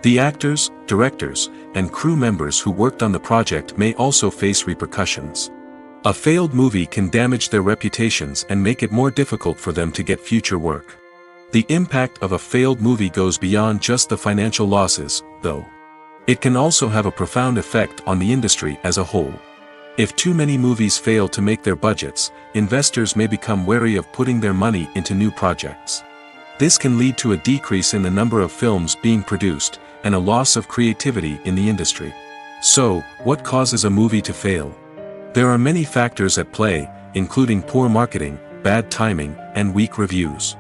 The actors, directors, and crew members who worked on the project may also face repercussions. A failed movie can damage their reputations and make it more difficult for them to get future work. The impact of a failed movie goes beyond just the financial losses, though. It can also have a profound effect on the industry as a whole. If too many movies fail to make their budgets, investors may become wary of putting their money into new projects. This can lead to a decrease in the number of films being produced, and a loss of creativity in the industry. So, what causes a movie to fail? There are many factors at play, including poor marketing, bad timing, and weak reviews.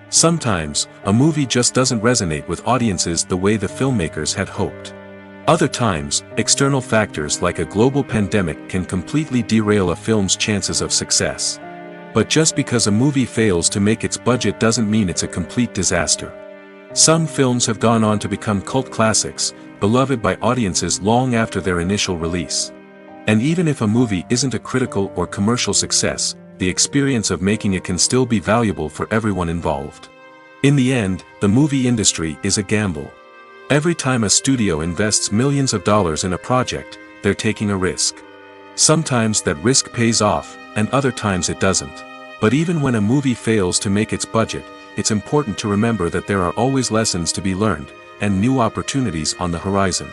Sometimes, a movie just doesn't resonate with audiences the way the filmmakers had hoped. Other times, external factors like a global pandemic can completely derail a film's chances of success. But just because a movie fails to make its budget doesn't mean it's a complete disaster. Some films have gone on to become cult classics, beloved by audiences long after their initial release. And even if a movie isn't a critical or commercial success, the experience of making it can still be valuable for everyone involved. In the end, the movie industry is a gamble. Every time a studio invests millions of dollars in a project, they're taking a risk. Sometimes that risk pays off, and other times it doesn't. But even when a movie fails to make its budget, it's important to remember that there are always lessons to be learned, and new opportunities on the horizon.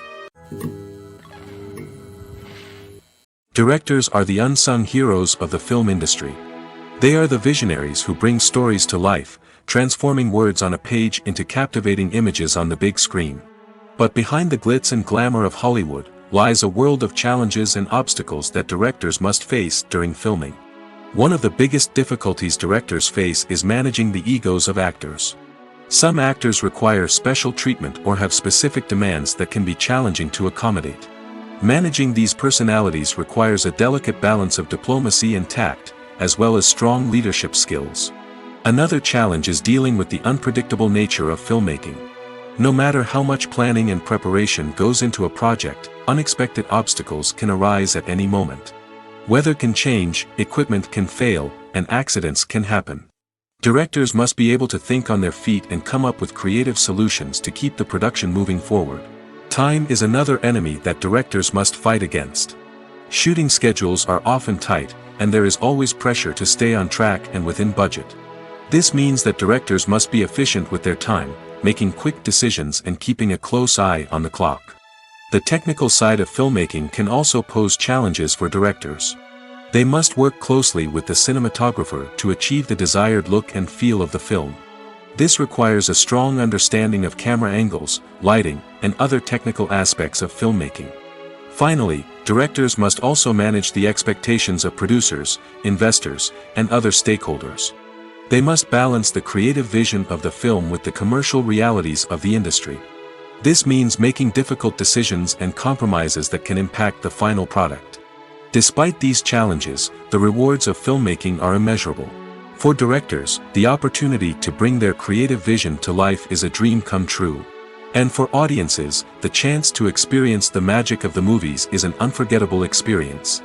Directors are the unsung heroes of the film industry. They are the visionaries who bring stories to life, transforming words on a page into captivating images on the big screen. But behind the glitz and glamour of Hollywood, lies a world of challenges and obstacles that directors must face during filming. One of the biggest difficulties directors face is managing the egos of actors. Some actors require special treatment or have specific demands that can be challenging to accommodate. Managing these personalities requires a delicate balance of diplomacy and tact, as well as strong leadership skills. Another challenge is dealing with the unpredictable nature of filmmaking. No matter how much planning and preparation goes into a project, unexpected obstacles can arise at any moment. Weather can change, equipment can fail, and accidents can happen. Directors must be able to think on their feet and come up with creative solutions to keep the production moving forward. Time is another enemy that directors must fight against. Shooting schedules are often tight, and there is always pressure to stay on track and within budget. This means that directors must be efficient with their time, making quick decisions and keeping a close eye on the clock. The technical side of filmmaking can also pose challenges for directors. They must work closely with the cinematographer to achieve the desired look and feel of the film. This requires a strong understanding of camera angles, lighting, and other technical aspects of filmmaking. Finally, directors must also manage the expectations of producers, investors, and other stakeholders. They must balance the creative vision of the film with the commercial realities of the industry. This means making difficult decisions and compromises that can impact the final product. Despite these challenges, the rewards of filmmaking are immeasurable. For directors, the opportunity to bring their creative vision to life is a dream come true. And for audiences, the chance to experience the magic of the movies is an unforgettable experience.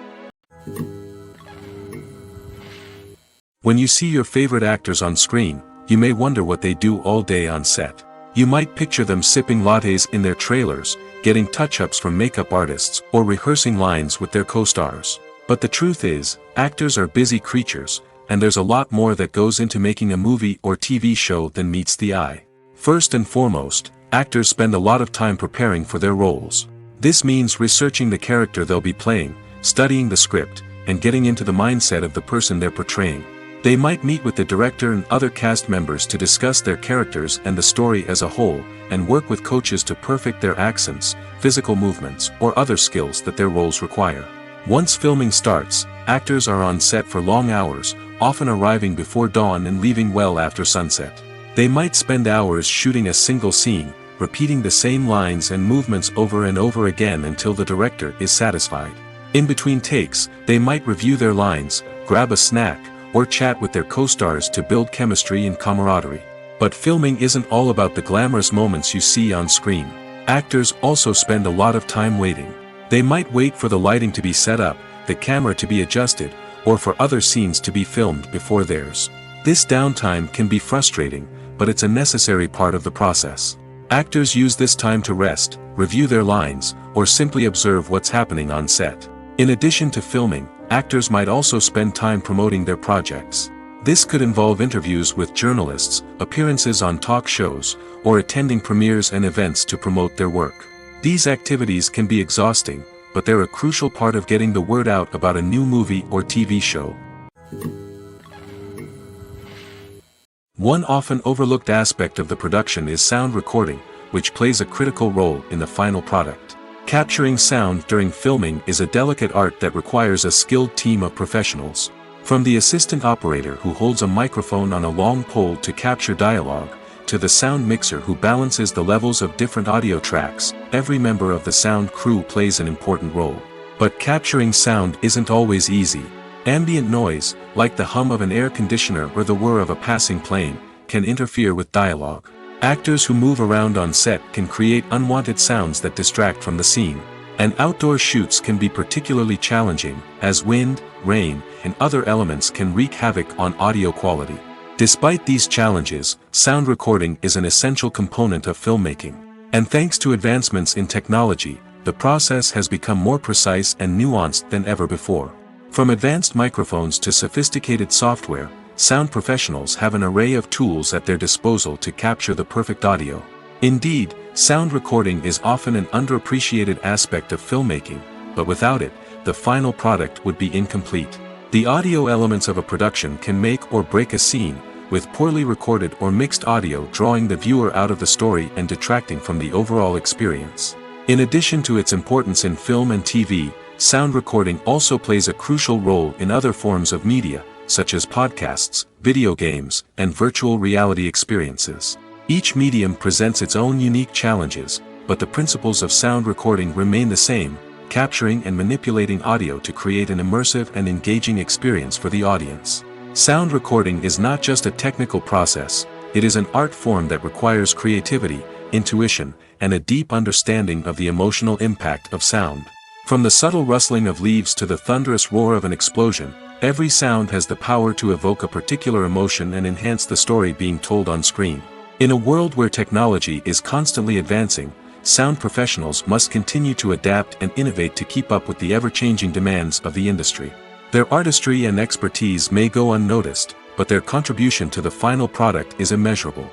When you see your favorite actors on screen, you may wonder what they do all day on set. You might picture them sipping lattes in their trailers, getting touch-ups from makeup artists, or rehearsing lines with their co-stars. But the truth is, actors are busy creatures, and there's a lot more that goes into making a movie or TV show than meets the eye. First and foremost, actors spend a lot of time preparing for their roles. This means researching the character they'll be playing, studying the script, and getting into the mindset of the person they're portraying. They might meet with the director and other cast members to discuss their characters and the story as a whole, and work with coaches to perfect their accents, physical movements, or other skills that their roles require. Once filming starts, actors are on set for long hours, often arriving before dawn and leaving well after sunset. They might spend hours shooting a single scene, repeating the same lines and movements over and over again until the director is satisfied. In between takes, they might review their lines, grab a snack, or chat with their co-stars to build chemistry and camaraderie. But filming isn't all about the glamorous moments you see on screen. Actors also spend a lot of time waiting. They might wait for the lighting to be set up, the camera to be adjusted, or for other scenes to be filmed before theirs. This downtime can be frustrating, but it's a necessary part of the process. Actors use this time to rest, review their lines, or simply observe what's happening on set. In addition to filming, actors might also spend time promoting their projects. This could involve interviews with journalists, appearances on talk shows, or attending premieres and events to promote their work. These activities can be exhausting, but they're a crucial part of getting the word out about a new movie or TV show. One often overlooked aspect of the production is sound recording, which plays a critical role in the final product. Capturing sound during filming is a delicate art that requires a skilled team of professionals. From the assistant operator who holds a microphone on a long pole to capture dialogue, to the sound mixer who balances the levels of different audio tracks, every member of the sound crew plays an important role. But capturing sound isn't always easy. Ambient noise, like the hum of an air conditioner or the whir of a passing plane, can interfere with dialogue. Actors who move around on set can create unwanted sounds that distract from the scene. And outdoor shoots can be particularly challenging, as wind, rain, and other elements can wreak havoc on audio quality. Despite these challenges, sound recording is an essential component of filmmaking. And thanks to advancements in technology, the process has become more precise and nuanced than ever before. From advanced microphones to sophisticated software, sound professionals have an array of tools at their disposal to capture the perfect audio. Indeed, sound recording is often an underappreciated aspect of filmmaking, but without it, the final product would be incomplete. The audio elements of a production can make or break a scene, with poorly recorded or mixed audio drawing the viewer out of the story and detracting from the overall experience. In addition to its importance in film and TV, sound recording also plays a crucial role in other forms of media, such as podcasts, video games, and virtual reality experiences. Each medium presents its own unique challenges, but the principles of sound recording remain the same, capturing and manipulating audio to create an immersive and engaging experience for the audience. Sound recording is not just a technical process, it is an art form that requires creativity, intuition, and a deep understanding of the emotional impact of sound. From the subtle rustling of leaves to the thunderous roar of an explosion, every sound has the power to evoke a particular emotion and enhance the story being told on screen. In a world where technology is constantly advancing, sound professionals must continue to adapt and innovate to keep up with the ever-changing demands of the industry. Their artistry and expertise may go unnoticed, but their contribution to the final product is immeasurable.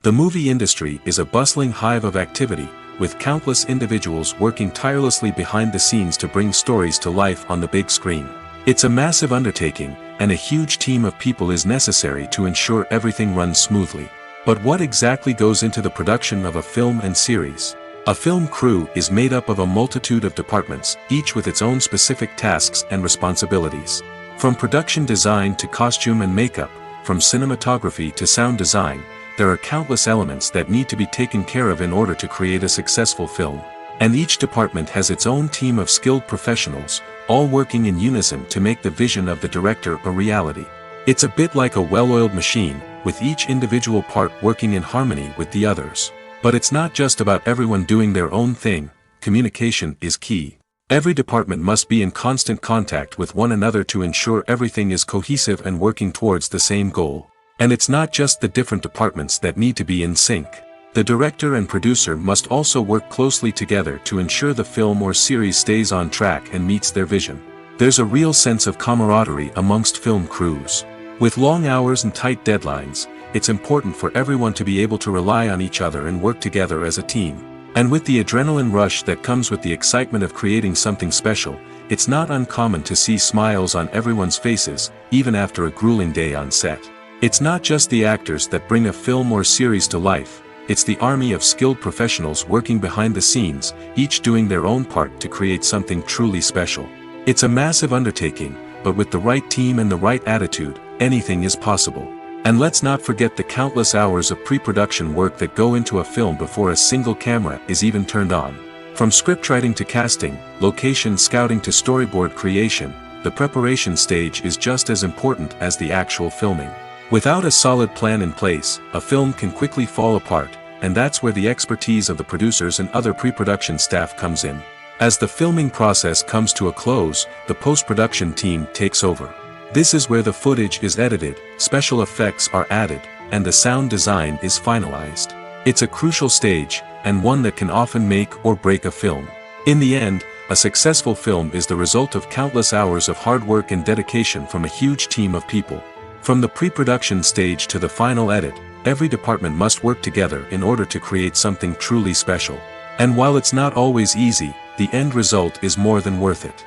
The movie industry is a bustling hive of activity, with countless individuals working tirelessly behind the scenes to bring stories to life on the big screen. It's a massive undertaking, and a huge team of people is necessary to ensure everything runs smoothly. But what exactly goes into the production of a film and series? A film crew is made up of a multitude of departments, each with its own specific tasks and responsibilities. From production design to costume and makeup, from cinematography to sound design, there are countless elements that need to be taken care of in order to create a successful film. And each department has its own team of skilled professionals, all working in unison to make the vision of the director a reality. It's a bit like a well-oiled machine, with each individual part working in harmony with the others. But it's not just about everyone doing their own thing, communication is key. Every department must be in constant contact with one another to ensure everything is cohesive and working towards the same goal. And it's not just the different departments that need to be in sync. The director and producer must also work closely together to ensure the film or series stays on track and meets their vision. There's a real sense of camaraderie amongst film crews. With long hours and tight deadlines, it's important for everyone to be able to rely on each other and work together as a team. And with the adrenaline rush that comes with the excitement of creating something special, it's not uncommon to see smiles on everyone's faces, even after a grueling day on set. It's not just the actors that bring a film or series to life, it's the army of skilled professionals working behind the scenes, each doing their own part to create something truly special. It's a massive undertaking, but with the right team and the right attitude, anything is possible. And let's not forget the countless hours of pre-production work that go into a film before a single camera is even turned on. From scriptwriting to casting, location scouting to storyboard creation, the preparation stage is just as important as the actual filming. Without a solid plan in place, a film can quickly fall apart, and that's where the expertise of the producers and other pre-production staff comes in. As the filming process comes to a close, the post-production team takes over. This is where the footage is edited, special effects are added, and the sound design is finalized. It's a crucial stage, and one that can often make or break a film. In the end, a successful film is the result of countless hours of hard work and dedication from a huge team of people. From the pre-production stage to the final edit, every department must work together in order to create something truly special. And while it's not always easy, the end result is more than worth it.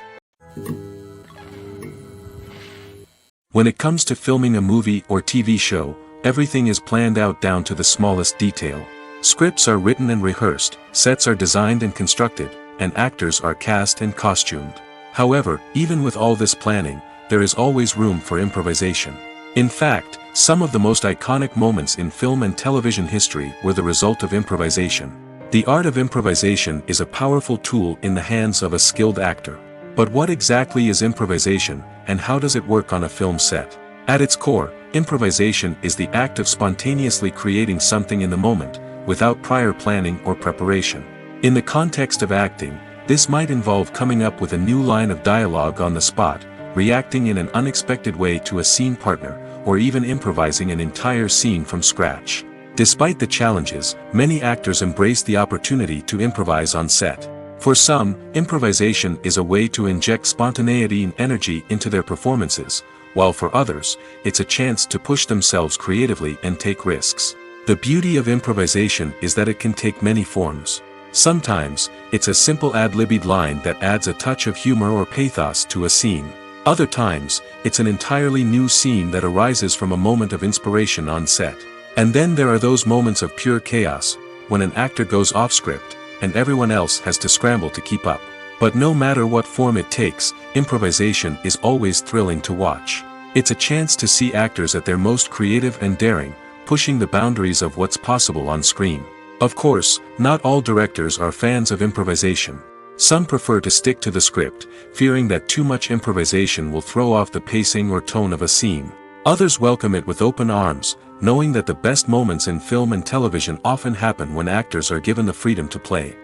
When it comes to filming a movie or TV show, everything is planned out down to the smallest detail. Scripts are written and rehearsed, sets are designed and constructed, and actors are cast and costumed. However, even with all this planning, there is always room for improvisation. In fact, some of the most iconic moments in film and television history were the result of improvisation. The art of improvisation is a powerful tool in the hands of a skilled actor. But what exactly is improvisation, and how does it work on a film set? At its core, improvisation is the act of spontaneously creating something in the moment, without prior planning or preparation. In the context of acting, this might involve coming up with a new line of dialogue on the spot, reacting in an unexpected way to a scene partner, or even improvising an entire scene from scratch. Despite the challenges, many actors embrace the opportunity to improvise on set. For some, improvisation is a way to inject spontaneity and energy into their performances, while for others, it's a chance to push themselves creatively and take risks. The beauty of improvisation is that it can take many forms. Sometimes, it's a simple ad-libbed line that adds a touch of humor or pathos to a scene. Other times, it's an entirely new scene that arises from a moment of inspiration on set. And then there are those moments of pure chaos, when an actor goes off script, and everyone else has to scramble to keep up. But no matter what form it takes, improvisation is always thrilling to watch. It's a chance to see actors at their most creative and daring, pushing the boundaries of what's possible on screen. Of course, not all directors are fans of improvisation. Some prefer to stick to the script, fearing that too much improvisation will throw off the pacing or tone of a scene. Others welcome it with open arms, knowing that the best moments in film and television often happen when actors are given the freedom to play.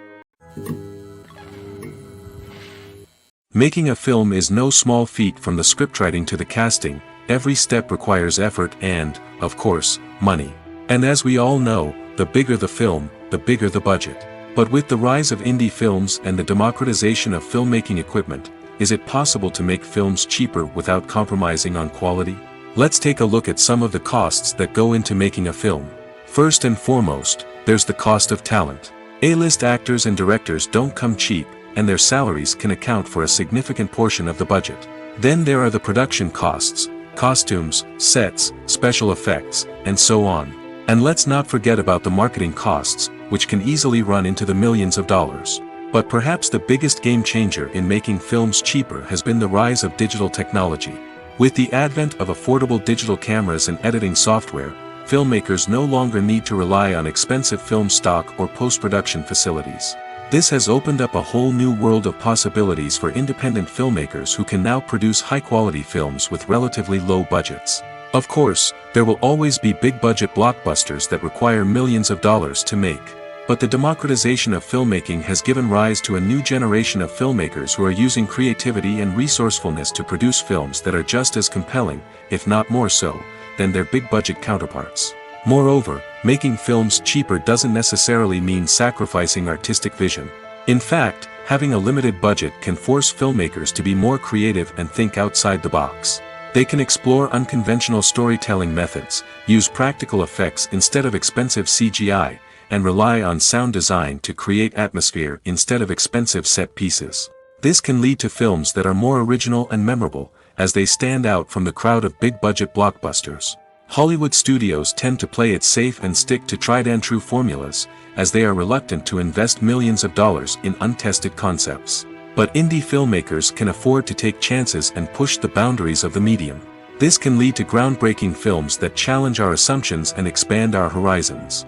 Making a film is no small feat. From the scriptwriting to the casting, every step requires effort and, of course, money. And as we all know, the bigger the film, the bigger the budget. But with the rise of indie films and the democratization of filmmaking equipment, is it possible to make films cheaper without compromising on quality? Let's take a look at some of the costs that go into making a film. First and foremost, there's the cost of talent. A-list actors and directors don't come cheap, and their salaries can account for a significant portion of the budget. Then there are the production costs, costumes, sets, special effects, and so on. And let's not forget about the marketing costs, which can easily run into the millions of dollars. But perhaps the biggest game changer in making films cheaper has been the rise of digital technology. With the advent of affordable digital cameras and editing software, filmmakers no longer need to rely on expensive film stock or post-production facilities. This has opened up a whole new world of possibilities for independent filmmakers who can now produce high-quality films with relatively low budgets. Of course, there will always be big-budget blockbusters that require millions of dollars to make. But the democratization of filmmaking has given rise to a new generation of filmmakers who are using creativity and resourcefulness to produce films that are just as compelling, if not more so, than their big-budget counterparts. Moreover, making films cheaper doesn't necessarily mean sacrificing artistic vision. In fact, having a limited budget can force filmmakers to be more creative and think outside the box. They can explore unconventional storytelling methods, use practical effects instead of expensive CGI, and rely on sound design to create atmosphere instead of expensive set pieces. This can lead to films that are more original and memorable, as they stand out from the crowd of big-budget blockbusters. Hollywood studios tend to play it safe and stick to tried-and-true formulas, as they are reluctant to invest millions of dollars in untested concepts. But indie filmmakers can afford to take chances and push the boundaries of the medium. This can lead to groundbreaking films that challenge our assumptions and expand our horizons.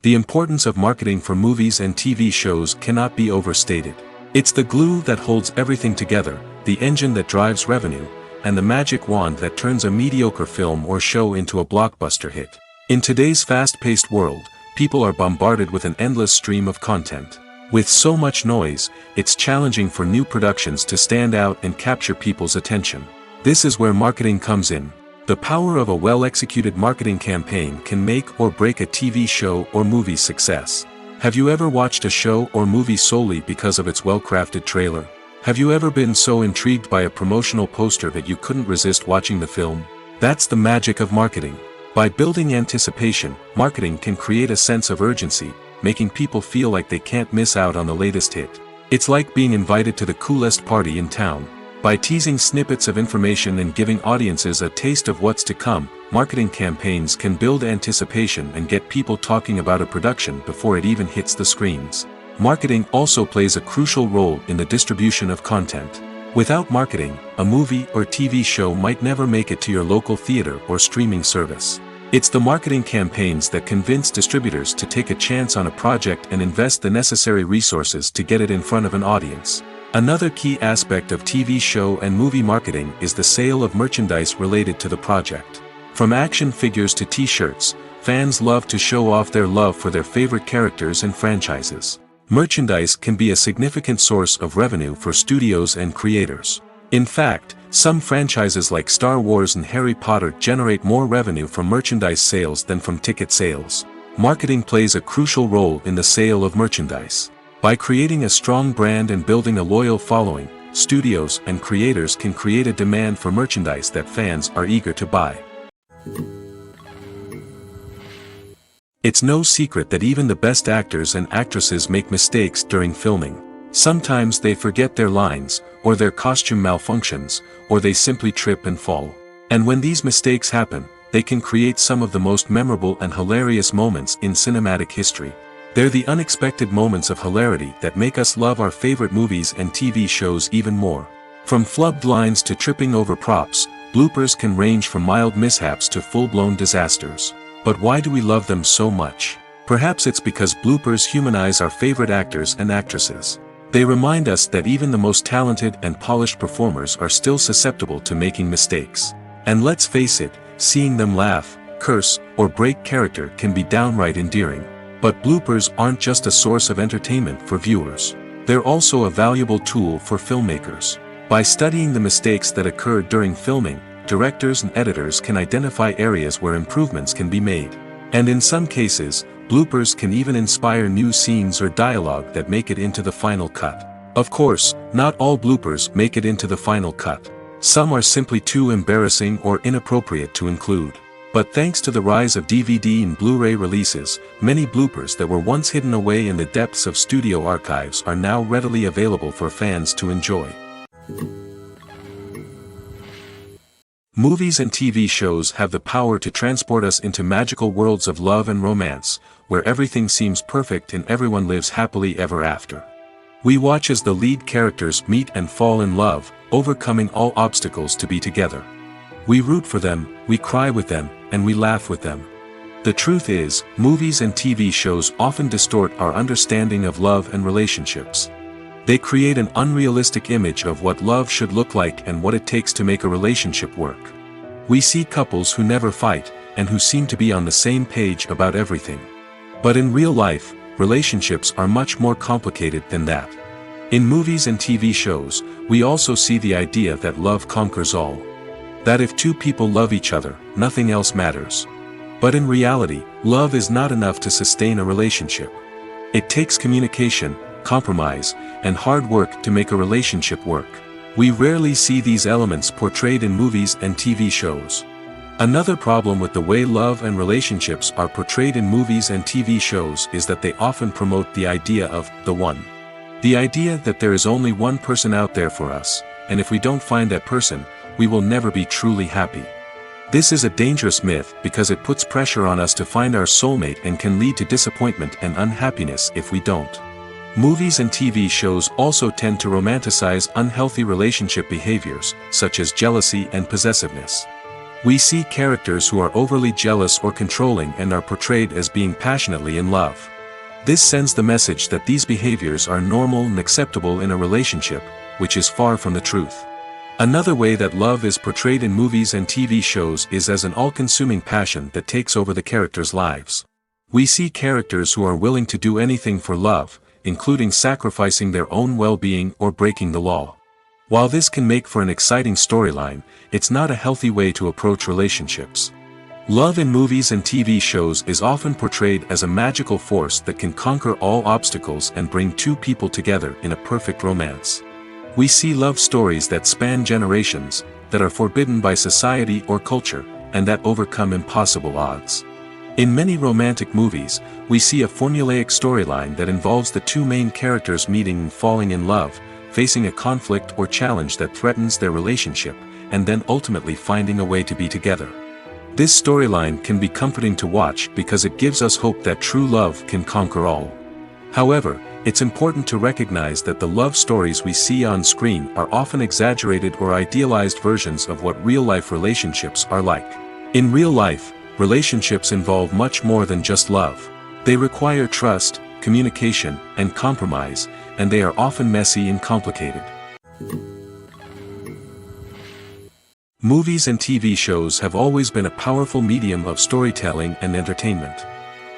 The importance of marketing for movies and TV shows cannot be overstated. It's the glue that holds everything together, the engine that drives revenue, and the magic wand that turns a mediocre film or show into a blockbuster hit. In today's fast-paced world, people are bombarded with an endless stream of content. With so much noise, it's challenging for new productions to stand out and capture people's attention. This is where marketing comes in. The power of a well-executed marketing campaign can make or break a TV show or movie's success. Have you ever watched a show or movie solely because of its well-crafted trailer? Have you ever been so intrigued by a promotional poster that you couldn't resist watching the film? That's the magic of marketing. By building anticipation, marketing can create a sense of urgency, making people feel like they can't miss out on the latest hit. It's like being invited to the coolest party in town. By teasing snippets of information and giving audiences a taste of what's to come, marketing campaigns can build anticipation and get people talking about a production before it even hits the screens. Marketing also plays a crucial role in the distribution of content. Without marketing, a movie or TV show might never make it to your local theater or streaming service. It's the marketing campaigns that convince distributors to take a chance on a project and invest the necessary resources to get it in front of an audience. Another key aspect of TV show and movie marketing is the sale of merchandise related to the project. From action figures to t-shirts, fans love to show off their love for their favorite characters and franchises. Merchandise can be a significant source of revenue for studios and creators. In fact, some franchises like Star Wars and Harry Potter generate more revenue from merchandise sales than from ticket sales. Marketing plays a crucial role in the sale of merchandise. By creating a strong brand and building a loyal following, studios and creators can create a demand for merchandise that fans are eager to buy. It's no secret that even the best actors and actresses make mistakes during filming. Sometimes they forget their lines, or their costume malfunctions, or they simply trip and fall. And when these mistakes happen, they can create some of the most memorable and hilarious moments in cinematic history. They're the unexpected moments of hilarity that make us love our favorite movies and TV shows even more. From flubbed lines to tripping over props, bloopers can range from mild mishaps to full-blown disasters. But why do we love them so much? Perhaps it's because bloopers humanize our favorite actors and actresses. They remind us that even the most talented and polished performers are still susceptible to making mistakes. And let's face it, seeing them laugh, curse, or break character can be downright endearing. But bloopers aren't just a source of entertainment for viewers. They're also a valuable tool for filmmakers. By studying the mistakes that occurred during filming, directors and editors can identify areas where improvements can be made. And in some cases, bloopers can even inspire new scenes or dialogue that make it into the final cut. Of course, not all bloopers make it into the final cut. Some are simply too embarrassing or inappropriate to include. But thanks to the rise of DVD and Blu-ray releases, many bloopers that were once hidden away in the depths of studio archives are now readily available for fans to enjoy. Movies and TV shows have the power to transport us into magical worlds of love and romance, where everything seems perfect and everyone lives happily ever after. We watch as the lead characters meet and fall in love, overcoming all obstacles to be together. We root for them, we cry with them, and we laugh with them. The truth is, movies and TV shows often distort our understanding of love and relationships. They create an unrealistic image of what love should look like and what it takes to make a relationship work. We see couples who never fight, and who seem to be on the same page about everything. But in real life, relationships are much more complicated than that. In movies and TV shows, we also see the idea that love conquers all. That if two people love each other, nothing else matters. But in reality, love is not enough to sustain a relationship. It takes communication, compromise, and hard work to make a relationship work. We rarely see these elements portrayed in movies and TV shows. Another problem with the way love and relationships are portrayed in movies and TV shows is that they often promote the idea of the one. The idea that there is only one person out there for us, and if we don't find that person, we will never be truly happy. This is a dangerous myth because it puts pressure on us to find our soulmate and can lead to disappointment and unhappiness if we don't. Movies and TV shows also tend to romanticize unhealthy relationship behaviors, such as jealousy and possessiveness. We see characters who are overly jealous or controlling and are portrayed as being passionately in love. This sends the message that these behaviors are normal and acceptable in a relationship, which is far from the truth. Another way that love is portrayed in movies and TV shows is as an all-consuming passion that takes over the characters' lives. We see characters who are willing to do anything for love, including sacrificing their own well-being or breaking the law. While this can make for an exciting storyline, it's not a healthy way to approach relationships. Love in movies and TV shows is often portrayed as a magical force that can conquer all obstacles and bring two people together in a perfect romance. We see love stories that span generations, that are forbidden by society or culture, and that overcome impossible odds. In many romantic movies, we see a formulaic storyline that involves the two main characters meeting and falling in love, facing a conflict or challenge that threatens their relationship, and then ultimately finding a way to be together. This storyline can be comforting to watch because it gives us hope that true love can conquer all. However, it's important to recognize that the love stories we see on screen are often exaggerated or idealized versions of what real-life relationships are like. In real life, relationships involve much more than just love. They require trust, communication, and compromise, and they are often messy and complicated. Movies and TV shows have always been a powerful medium of storytelling and entertainment.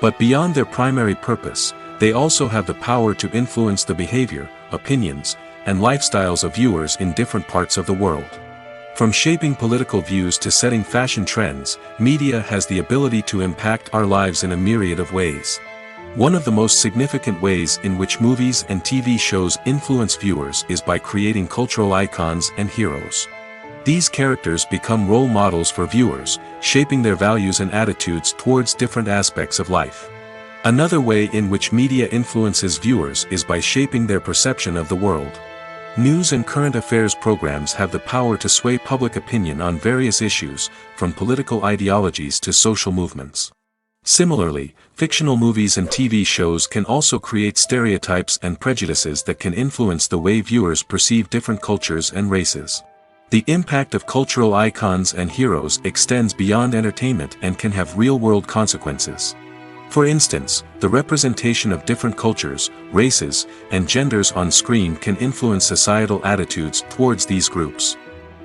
But beyond their primary purpose, they also have the power to influence the behavior, opinions, and lifestyles of viewers in different parts of the world. From shaping political views to setting fashion trends, media has the ability to impact our lives in a myriad of ways. One of the most significant ways in which movies and TV shows influence viewers is by creating cultural icons and heroes. These characters become role models for viewers, shaping their values and attitudes towards different aspects of life. Another way in which media influences viewers is by shaping their perception of the world. News and current affairs programs have the power to sway public opinion on various issues, from political ideologies to social movements. Similarly, fictional movies and TV shows can also create stereotypes and prejudices that can influence the way viewers perceive different cultures and races. The impact of cultural icons and heroes extends beyond entertainment and can have real-world consequences. For instance, the representation of different cultures, races, and genders on screen can influence societal attitudes towards these groups.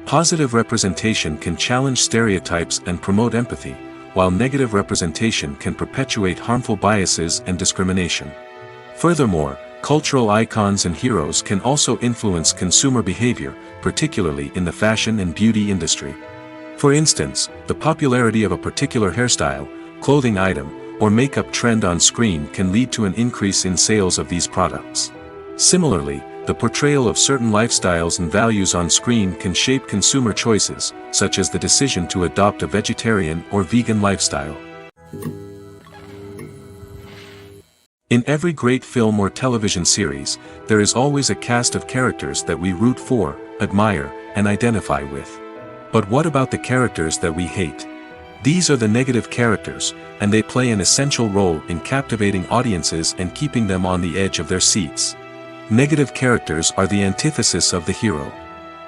Positive representation can challenge stereotypes and promote empathy, while negative representation can perpetuate harmful biases and discrimination. Furthermore, cultural icons and heroes can also influence consumer behavior, particularly in the fashion and beauty industry. For instance, the popularity of a particular hairstyle, clothing item, or makeup trend on screen can lead to an increase in sales of these products. Similarly, the portrayal of certain lifestyles and values on screen can shape consumer choices, such as the decision to adopt a vegetarian or vegan lifestyle. In every great film or television series, there is always a cast of characters that we root for, admire, and identify with. But what about the characters that we hate? These are the negative characters, and they play an essential role in captivating audiences and keeping them on the edge of their seats. Negative characters are the antithesis of the hero.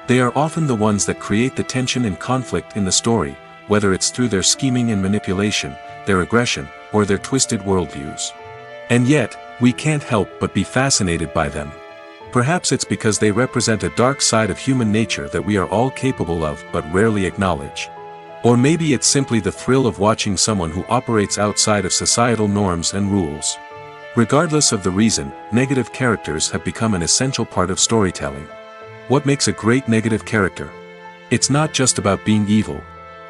They are often the ones that create the tension and conflict in the story, whether it's through their scheming and manipulation, their aggression, or their twisted worldviews. And yet, we can't help but be fascinated by them. Perhaps it's because they represent a dark side of human nature that we are all capable of but rarely acknowledge. Or maybe it's simply the thrill of watching someone who operates outside of societal norms and rules. Regardless of the reason, negative characters have become an essential part of storytelling. What makes a great negative character? It's not just about being evil.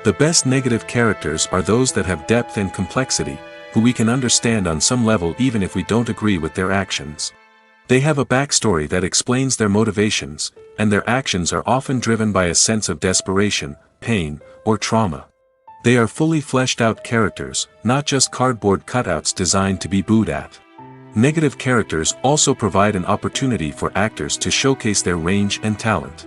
The best negative characters are those that have depth and complexity, who we can understand on some level even if we don't agree with their actions. They have a backstory that explains their motivations, and their actions are often driven by a sense of desperation, pain, or trauma. They are fully fleshed out characters, not just cardboard cutouts designed to be booed at. Negative characters also provide an opportunity for actors to showcase their range and talent.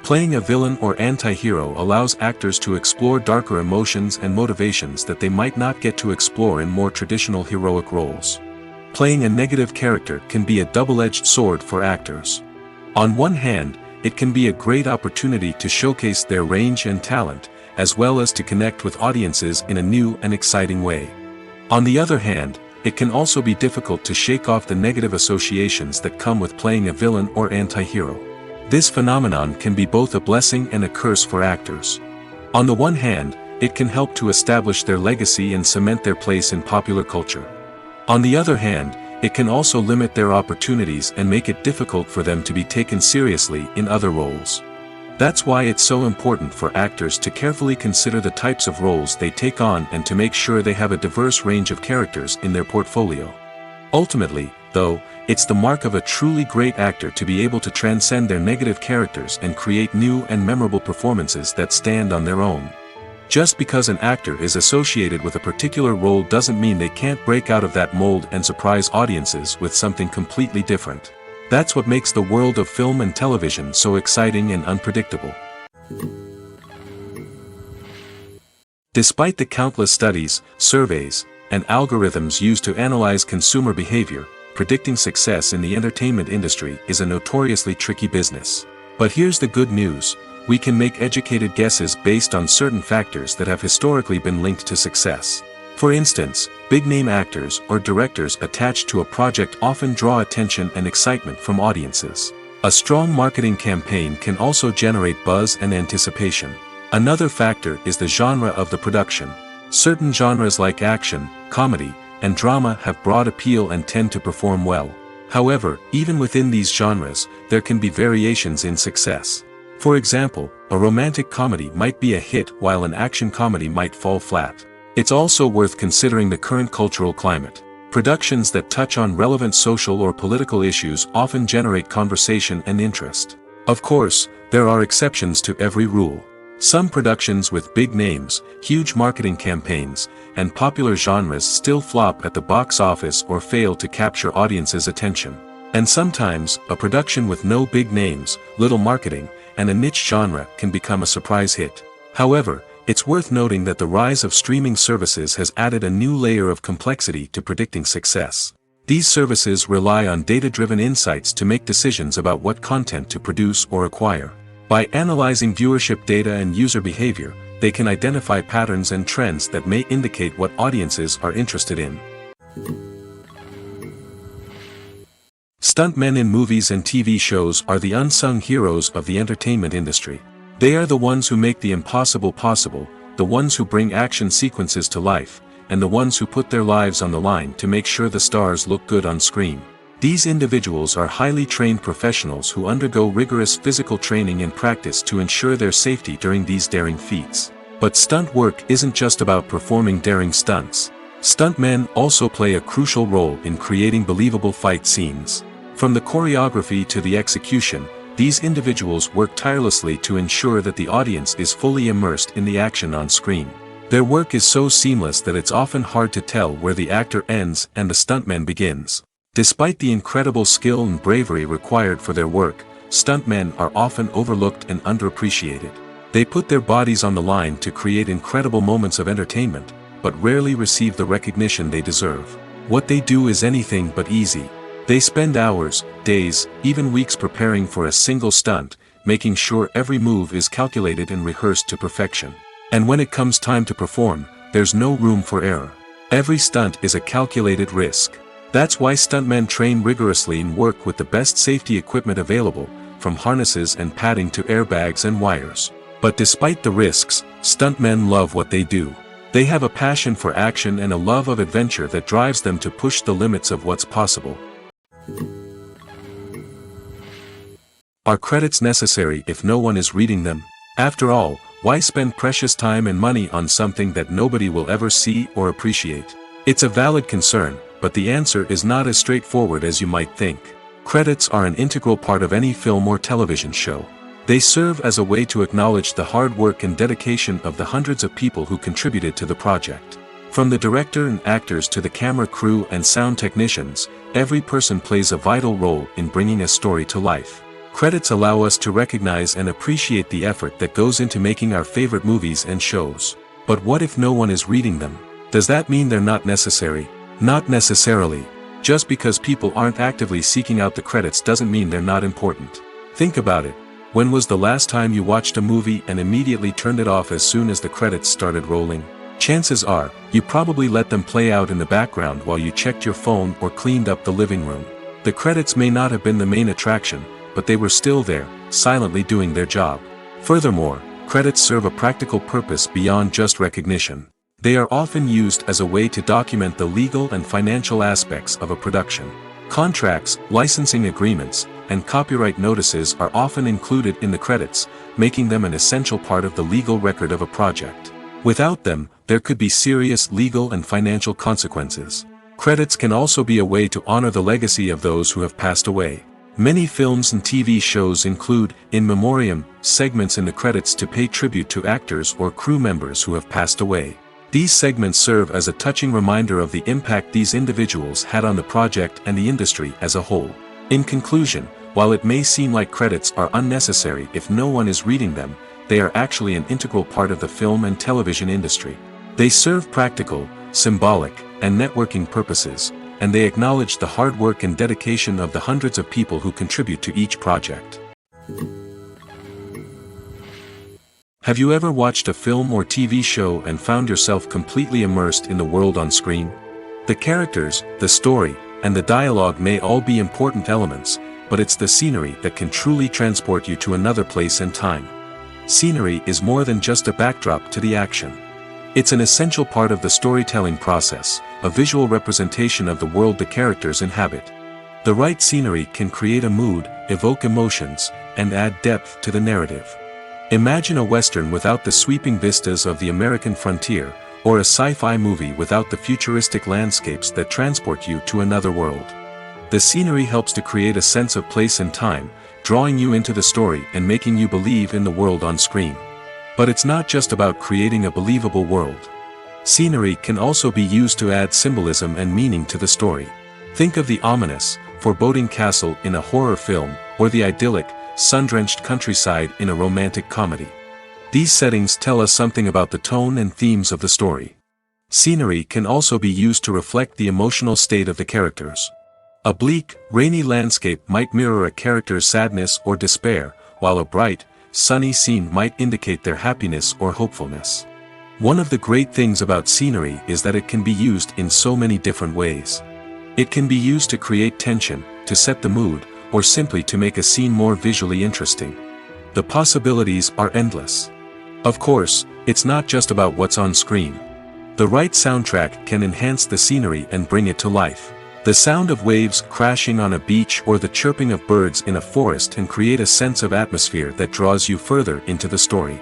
Playing a villain or anti-hero allows actors to explore darker emotions and motivations that they might not get to explore in more traditional heroic roles. Playing a negative character can be a double-edged sword for actors. On one hand, it can be a great opportunity to showcase their range and talent, as well as to connect with audiences in a new and exciting way. On the other hand, it can also be difficult to shake off the negative associations that come with playing a villain or anti-hero. This phenomenon can be both a blessing and a curse for actors. On the one hand, it can help to establish their legacy and cement their place in popular culture. On the other hand, it can also limit their opportunities and make it difficult for them to be taken seriously in other roles. That's why it's so important for actors to carefully consider the types of roles they take on and to make sure they have a diverse range of characters in their portfolio. Ultimately, though, it's the mark of a truly great actor to be able to transcend their negative characters and create new and memorable performances that stand on their own. Just because an actor is associated with a particular role doesn't mean they can't break out of that mold and surprise audiences with something completely different. That's what makes the world of film and television so exciting and unpredictable. Despite the countless studies, surveys, and algorithms used to analyze consumer behavior, predicting success in the entertainment industry is a notoriously tricky business. But here's the good news. We can make educated guesses based on certain factors that have historically been linked to success. For instance, big-name actors or directors attached to a project often draw attention and excitement from audiences. A strong marketing campaign can also generate buzz and anticipation. Another factor is the genre of the production. Certain genres like action, comedy, and drama have broad appeal and tend to perform well. However, even within these genres, there can be variations in success. For example, a romantic comedy might be a hit while an action comedy might fall flat. It's also worth considering the current cultural climate. Productions that touch on relevant social or political issues often generate conversation and interest. Of course, there are exceptions to every rule. Some productions with big names, huge marketing campaigns, and popular genres still flop at the box office or fail to capture audiences' attention. And sometimes, a production with no big names, little marketing, and a niche genre can become a surprise hit. However, it's worth noting that the rise of streaming services has added a new layer of complexity to predicting success. These services rely on data-driven insights to make decisions about what content to produce or acquire. By analyzing viewership data and user behavior, they can identify patterns and trends that may indicate what audiences are interested in. Stuntmen in movies and TV shows are the unsung heroes of the entertainment industry. They are the ones who make the impossible possible, the ones who bring action sequences to life, and the ones who put their lives on the line to make sure the stars look good on screen. These individuals are highly trained professionals who undergo rigorous physical training and practice to ensure their safety during these daring feats. But stunt work isn't just about performing daring stunts. Stuntmen also play a crucial role in creating believable fight scenes. From the choreography to the execution, these individuals work tirelessly to ensure that the audience is fully immersed in the action on screen. Their work is so seamless that it's often hard to tell where the actor ends and the stuntman begins. Despite the incredible skill and bravery required for their work, stuntmen are often overlooked and underappreciated. They put their bodies on the line to create incredible moments of entertainment, but rarely receive the recognition they deserve. What they do is anything but easy. They spend hours, days, even weeks preparing for a single stunt, making sure every move is calculated and rehearsed to perfection. And when it comes time to perform, there's no room for error. Every stunt is a calculated risk. That's why stuntmen train rigorously and work with the best safety equipment available, from harnesses and padding to airbags and wires. But despite the risks, stuntmen love what they do. They have a passion for action and a love of adventure that drives them to push the limits of what's possible. Are credits necessary if no one is reading them? After all, why spend precious time and money on something that nobody will ever see or appreciate? It's a valid concern, but the answer is not as straightforward as you might think. Credits are an integral part of any film or television show. They serve as a way to acknowledge the hard work and dedication of the hundreds of people who contributed to the project. From the director and actors to the camera crew and sound technicians, every person plays a vital role in bringing a story to life. Credits allow us to recognize and appreciate the effort that goes into making our favorite movies and shows. But what if no one is reading them? Does that mean they're not necessary? Not necessarily. Just because people aren't actively seeking out the credits doesn't mean they're not important. Think about it. When was the last time you watched a movie and immediately turned it off as soon as the credits started rolling? Chances are, you probably let them play out in the background while you checked your phone or cleaned up the living room. The credits may not have been the main attraction, but they were still there, silently doing their job. Furthermore, credits serve a practical purpose beyond just recognition. They are often used as a way to document the legal and financial aspects of a production. Contracts, licensing agreements, and copyright notices are often included in the credits, making them an essential part of the legal record of a project. Without them, there could be serious legal and financial consequences. Credits can also be a way to honor the legacy of those who have passed away. Many films and TV shows include, in memoriam, segments in the credits to pay tribute to actors or crew members who have passed away. These segments serve as a touching reminder of the impact these individuals had on the project and the industry as a whole. In conclusion, while it may seem like credits are unnecessary if no one is reading them, they are actually an integral part of the film and television industry. They serve practical, symbolic, and networking purposes, and they acknowledge the hard work and dedication of the hundreds of people who contribute to each project. Have you ever watched a film or TV show and found yourself completely immersed in the world on screen? The characters, the story, and the dialogue may all be important elements, but it's the scenery that can truly transport you to another place and time. Scenery is more than just a backdrop to the action. It's an essential part of the storytelling process, a visual representation of the world the characters inhabit. The right scenery can create a mood, evoke emotions, and add depth to the narrative. Imagine a Western without the sweeping vistas of the American frontier, or a sci-fi movie without the futuristic landscapes that transport you to another world. The scenery helps to create a sense of place and time, drawing you into the story and making you believe in the world on screen. But it's not just about creating a believable world. Scenery can also be used to add symbolism and meaning to the story. Think of the ominous, foreboding castle in a horror film, or the idyllic, sun-drenched countryside in a romantic comedy. These settings tell us something about the tone and themes of the story. Scenery can also be used to reflect the emotional state of the characters. A bleak, rainy landscape might mirror a character's sadness or despair, while a bright, sunny scene might indicate their happiness or hopefulness. One of the great things about scenery is that it can be used in so many different ways. It can be used to create tension, to set the mood, or simply to make a scene more visually interesting. The possibilities are endless. Of course, it's not just about what's on screen. The right soundtrack can enhance the scenery and bring it to life. The sound of waves crashing on a beach or the chirping of birds in a forest can create a sense of atmosphere that draws you further into the story.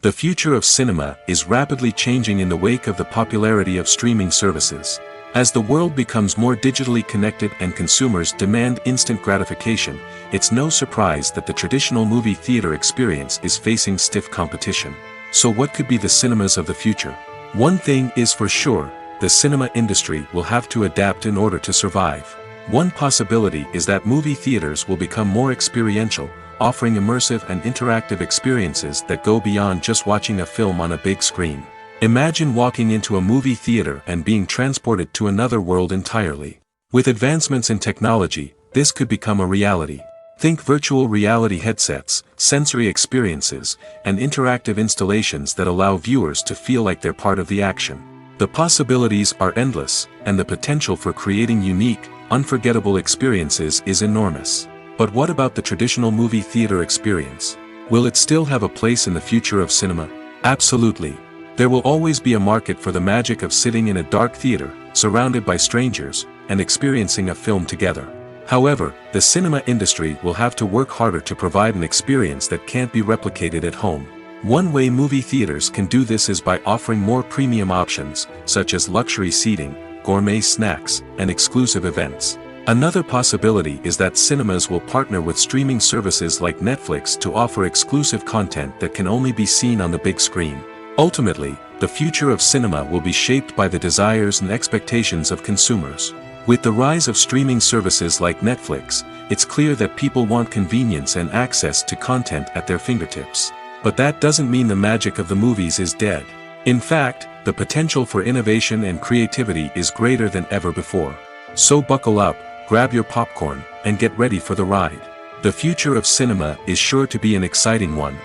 The future of cinema is rapidly changing in the wake of the popularity of streaming services. As the world becomes more digitally connected and consumers demand instant gratification, it's no surprise that the traditional movie theater experience is facing stiff competition. So what could be the cinemas of the future? One thing is for sure, the cinema industry will have to adapt in order to survive. One possibility is that movie theaters will become more experiential, offering immersive and interactive experiences that go beyond just watching a film on a big screen. Imagine walking into a movie theater and being transported to another world entirely. With advancements in technology, this could become a reality. Think virtual reality headsets, sensory experiences, and interactive installations that allow viewers to feel like they're part of the action. The possibilities are endless, and the potential for creating unique, unforgettable experiences is enormous. But what about the traditional movie theater experience? Will it still have a place in the future of cinema? Absolutely. There will always be a market for the magic of sitting in a dark theater, surrounded by strangers, and experiencing a film together. However, the cinema industry will have to work harder to provide an experience that can't be replicated at home. One way movie theaters can do this is by offering more premium options, such as luxury seating, gourmet snacks, and exclusive events. Another possibility is that cinemas will partner with streaming services like Netflix to offer exclusive content that can only be seen on the big screen. Ultimately, the future of cinema will be shaped by the desires and expectations of consumers. With the rise of streaming services like Netflix, it's clear that people want convenience and access to content at their fingertips. But that doesn't mean the magic of the movies is dead. In fact, the potential for innovation and creativity is greater than ever before. So buckle up, grab your popcorn, and get ready for the ride. The future of cinema is sure to be an exciting one.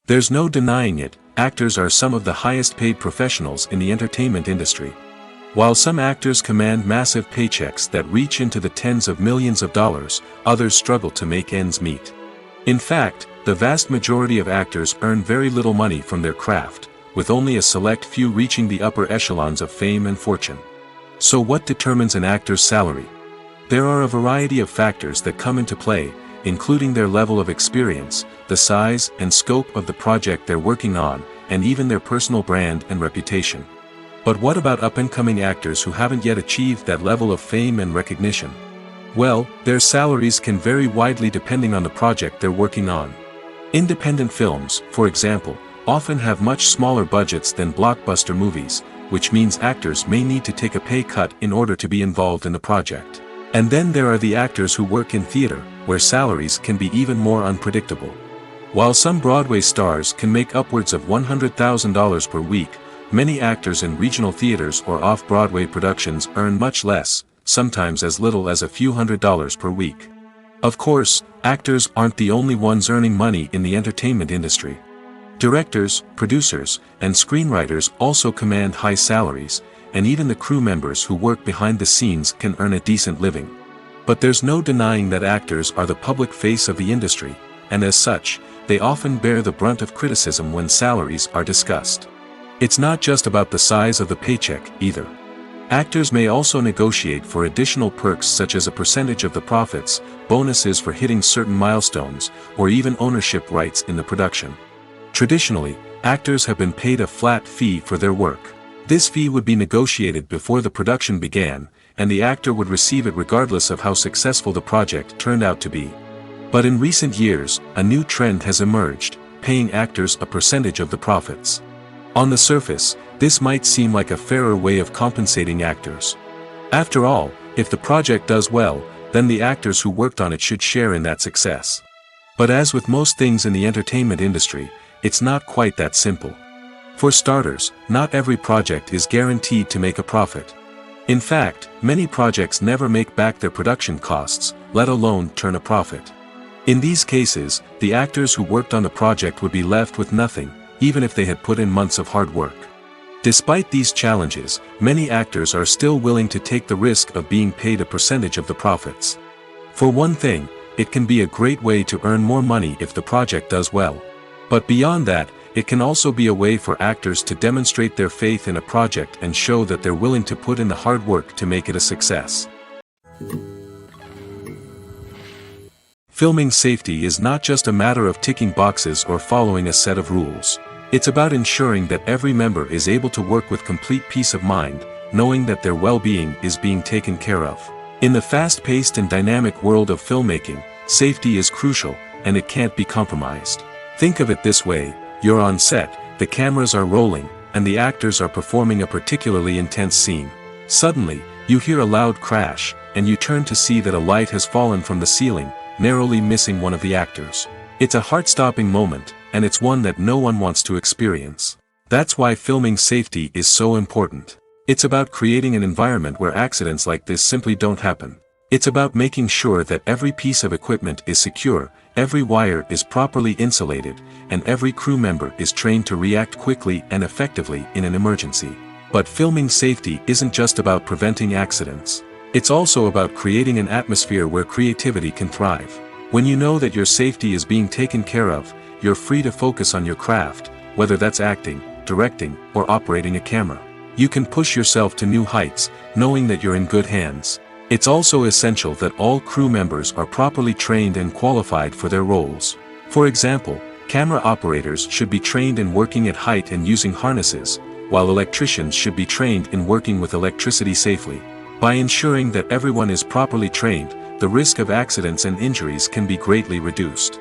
There's no denying it, actors are some of the highest paid professionals in the entertainment industry. While some actors command massive paychecks that reach into the tens of millions of dollars, others struggle to make ends meet. In fact, the vast majority of actors earn very little money from their craft, with only a select few reaching the upper echelons of fame and fortune. So what determines an actor's salary? There are a variety of factors that come into play, including their level of experience, the size and scope of the project they're working on, and even their personal brand and reputation. But what about up-and-coming actors who haven't yet achieved that level of fame and recognition? Well, their salaries can vary widely depending on the project they're working on. Independent films, for example, often have much smaller budgets than blockbuster movies, which means actors may need to take a pay cut in order to be involved in the project. And then there are the actors who work in theater, where salaries can be even more unpredictable. While some Broadway stars can make upwards of $100,000 per week, many actors in regional theaters or off-Broadway productions earn much less, sometimes as little as a few $100s per week. Of course, actors aren't the only ones earning money in the entertainment industry. Directors, producers, and screenwriters also command high salaries, and even the crew members who work behind the scenes can earn a decent living. But there's no denying that actors are the public face of the industry, and as such, they often bear the brunt of criticism when salaries are discussed. It's not just about the size of the paycheck, either. Actors may also negotiate for additional perks such as a percentage of the profits, bonuses for hitting certain milestones, or even ownership rights in the production. Traditionally, actors have been paid a flat fee for their work. This fee would be negotiated before the production began, and the actor would receive it regardless of how successful the project turned out to be. But in recent years, a new trend has emerged, paying actors a percentage of the profits. On the surface, this might seem like a fairer way of compensating actors. After all, if the project does well, then the actors who worked on it should share in that success. But as with most things in the entertainment industry, it's not quite that simple. For starters, not every project is guaranteed to make a profit. In fact, many projects never make back their production costs, let alone turn a profit. In these cases, the actors who worked on the project would be left with nothing, even if they had put in months of hard work. Despite these challenges, many actors are still willing to take the risk of being paid a percentage of the profits. For one thing, it can be a great way to earn more money if the project does well. But beyond that, it can also be a way for actors to demonstrate their faith in a project and show that they're willing to put in the hard work to make it a success. Filming safety is not just a matter of ticking boxes or following a set of rules. It's about ensuring that every member is able to work with complete peace of mind, knowing that their well-being is being taken care of. In the fast-paced and dynamic world of filmmaking, safety is crucial, and it can't be compromised. Think of it this way: you're on set, the cameras are rolling, and the actors are performing a particularly intense scene. Suddenly, you hear a loud crash, and you turn to see that a light has fallen from the ceiling, narrowly missing one of the actors. It's a heart-stopping moment, and it's one that no one wants to experience. That's why filming safety is so important. It's about creating an environment where accidents like this simply don't happen. It's about making sure that every piece of equipment is secure, every wire is properly insulated, and every crew member is trained to react quickly and effectively in an emergency. But filming safety isn't just about preventing accidents. It's also about creating an atmosphere where creativity can thrive. When you know that your safety is being taken care of, you're free to focus on your craft, whether that's acting, directing, or operating a camera. You can push yourself to new heights, knowing that you're in good hands. It's also essential that all crew members are properly trained and qualified for their roles. For example, camera operators should be trained in working at height and using harnesses, while electricians should be trained in working with electricity safely. By ensuring that everyone is properly trained, the risk of accidents and injuries can be greatly reduced.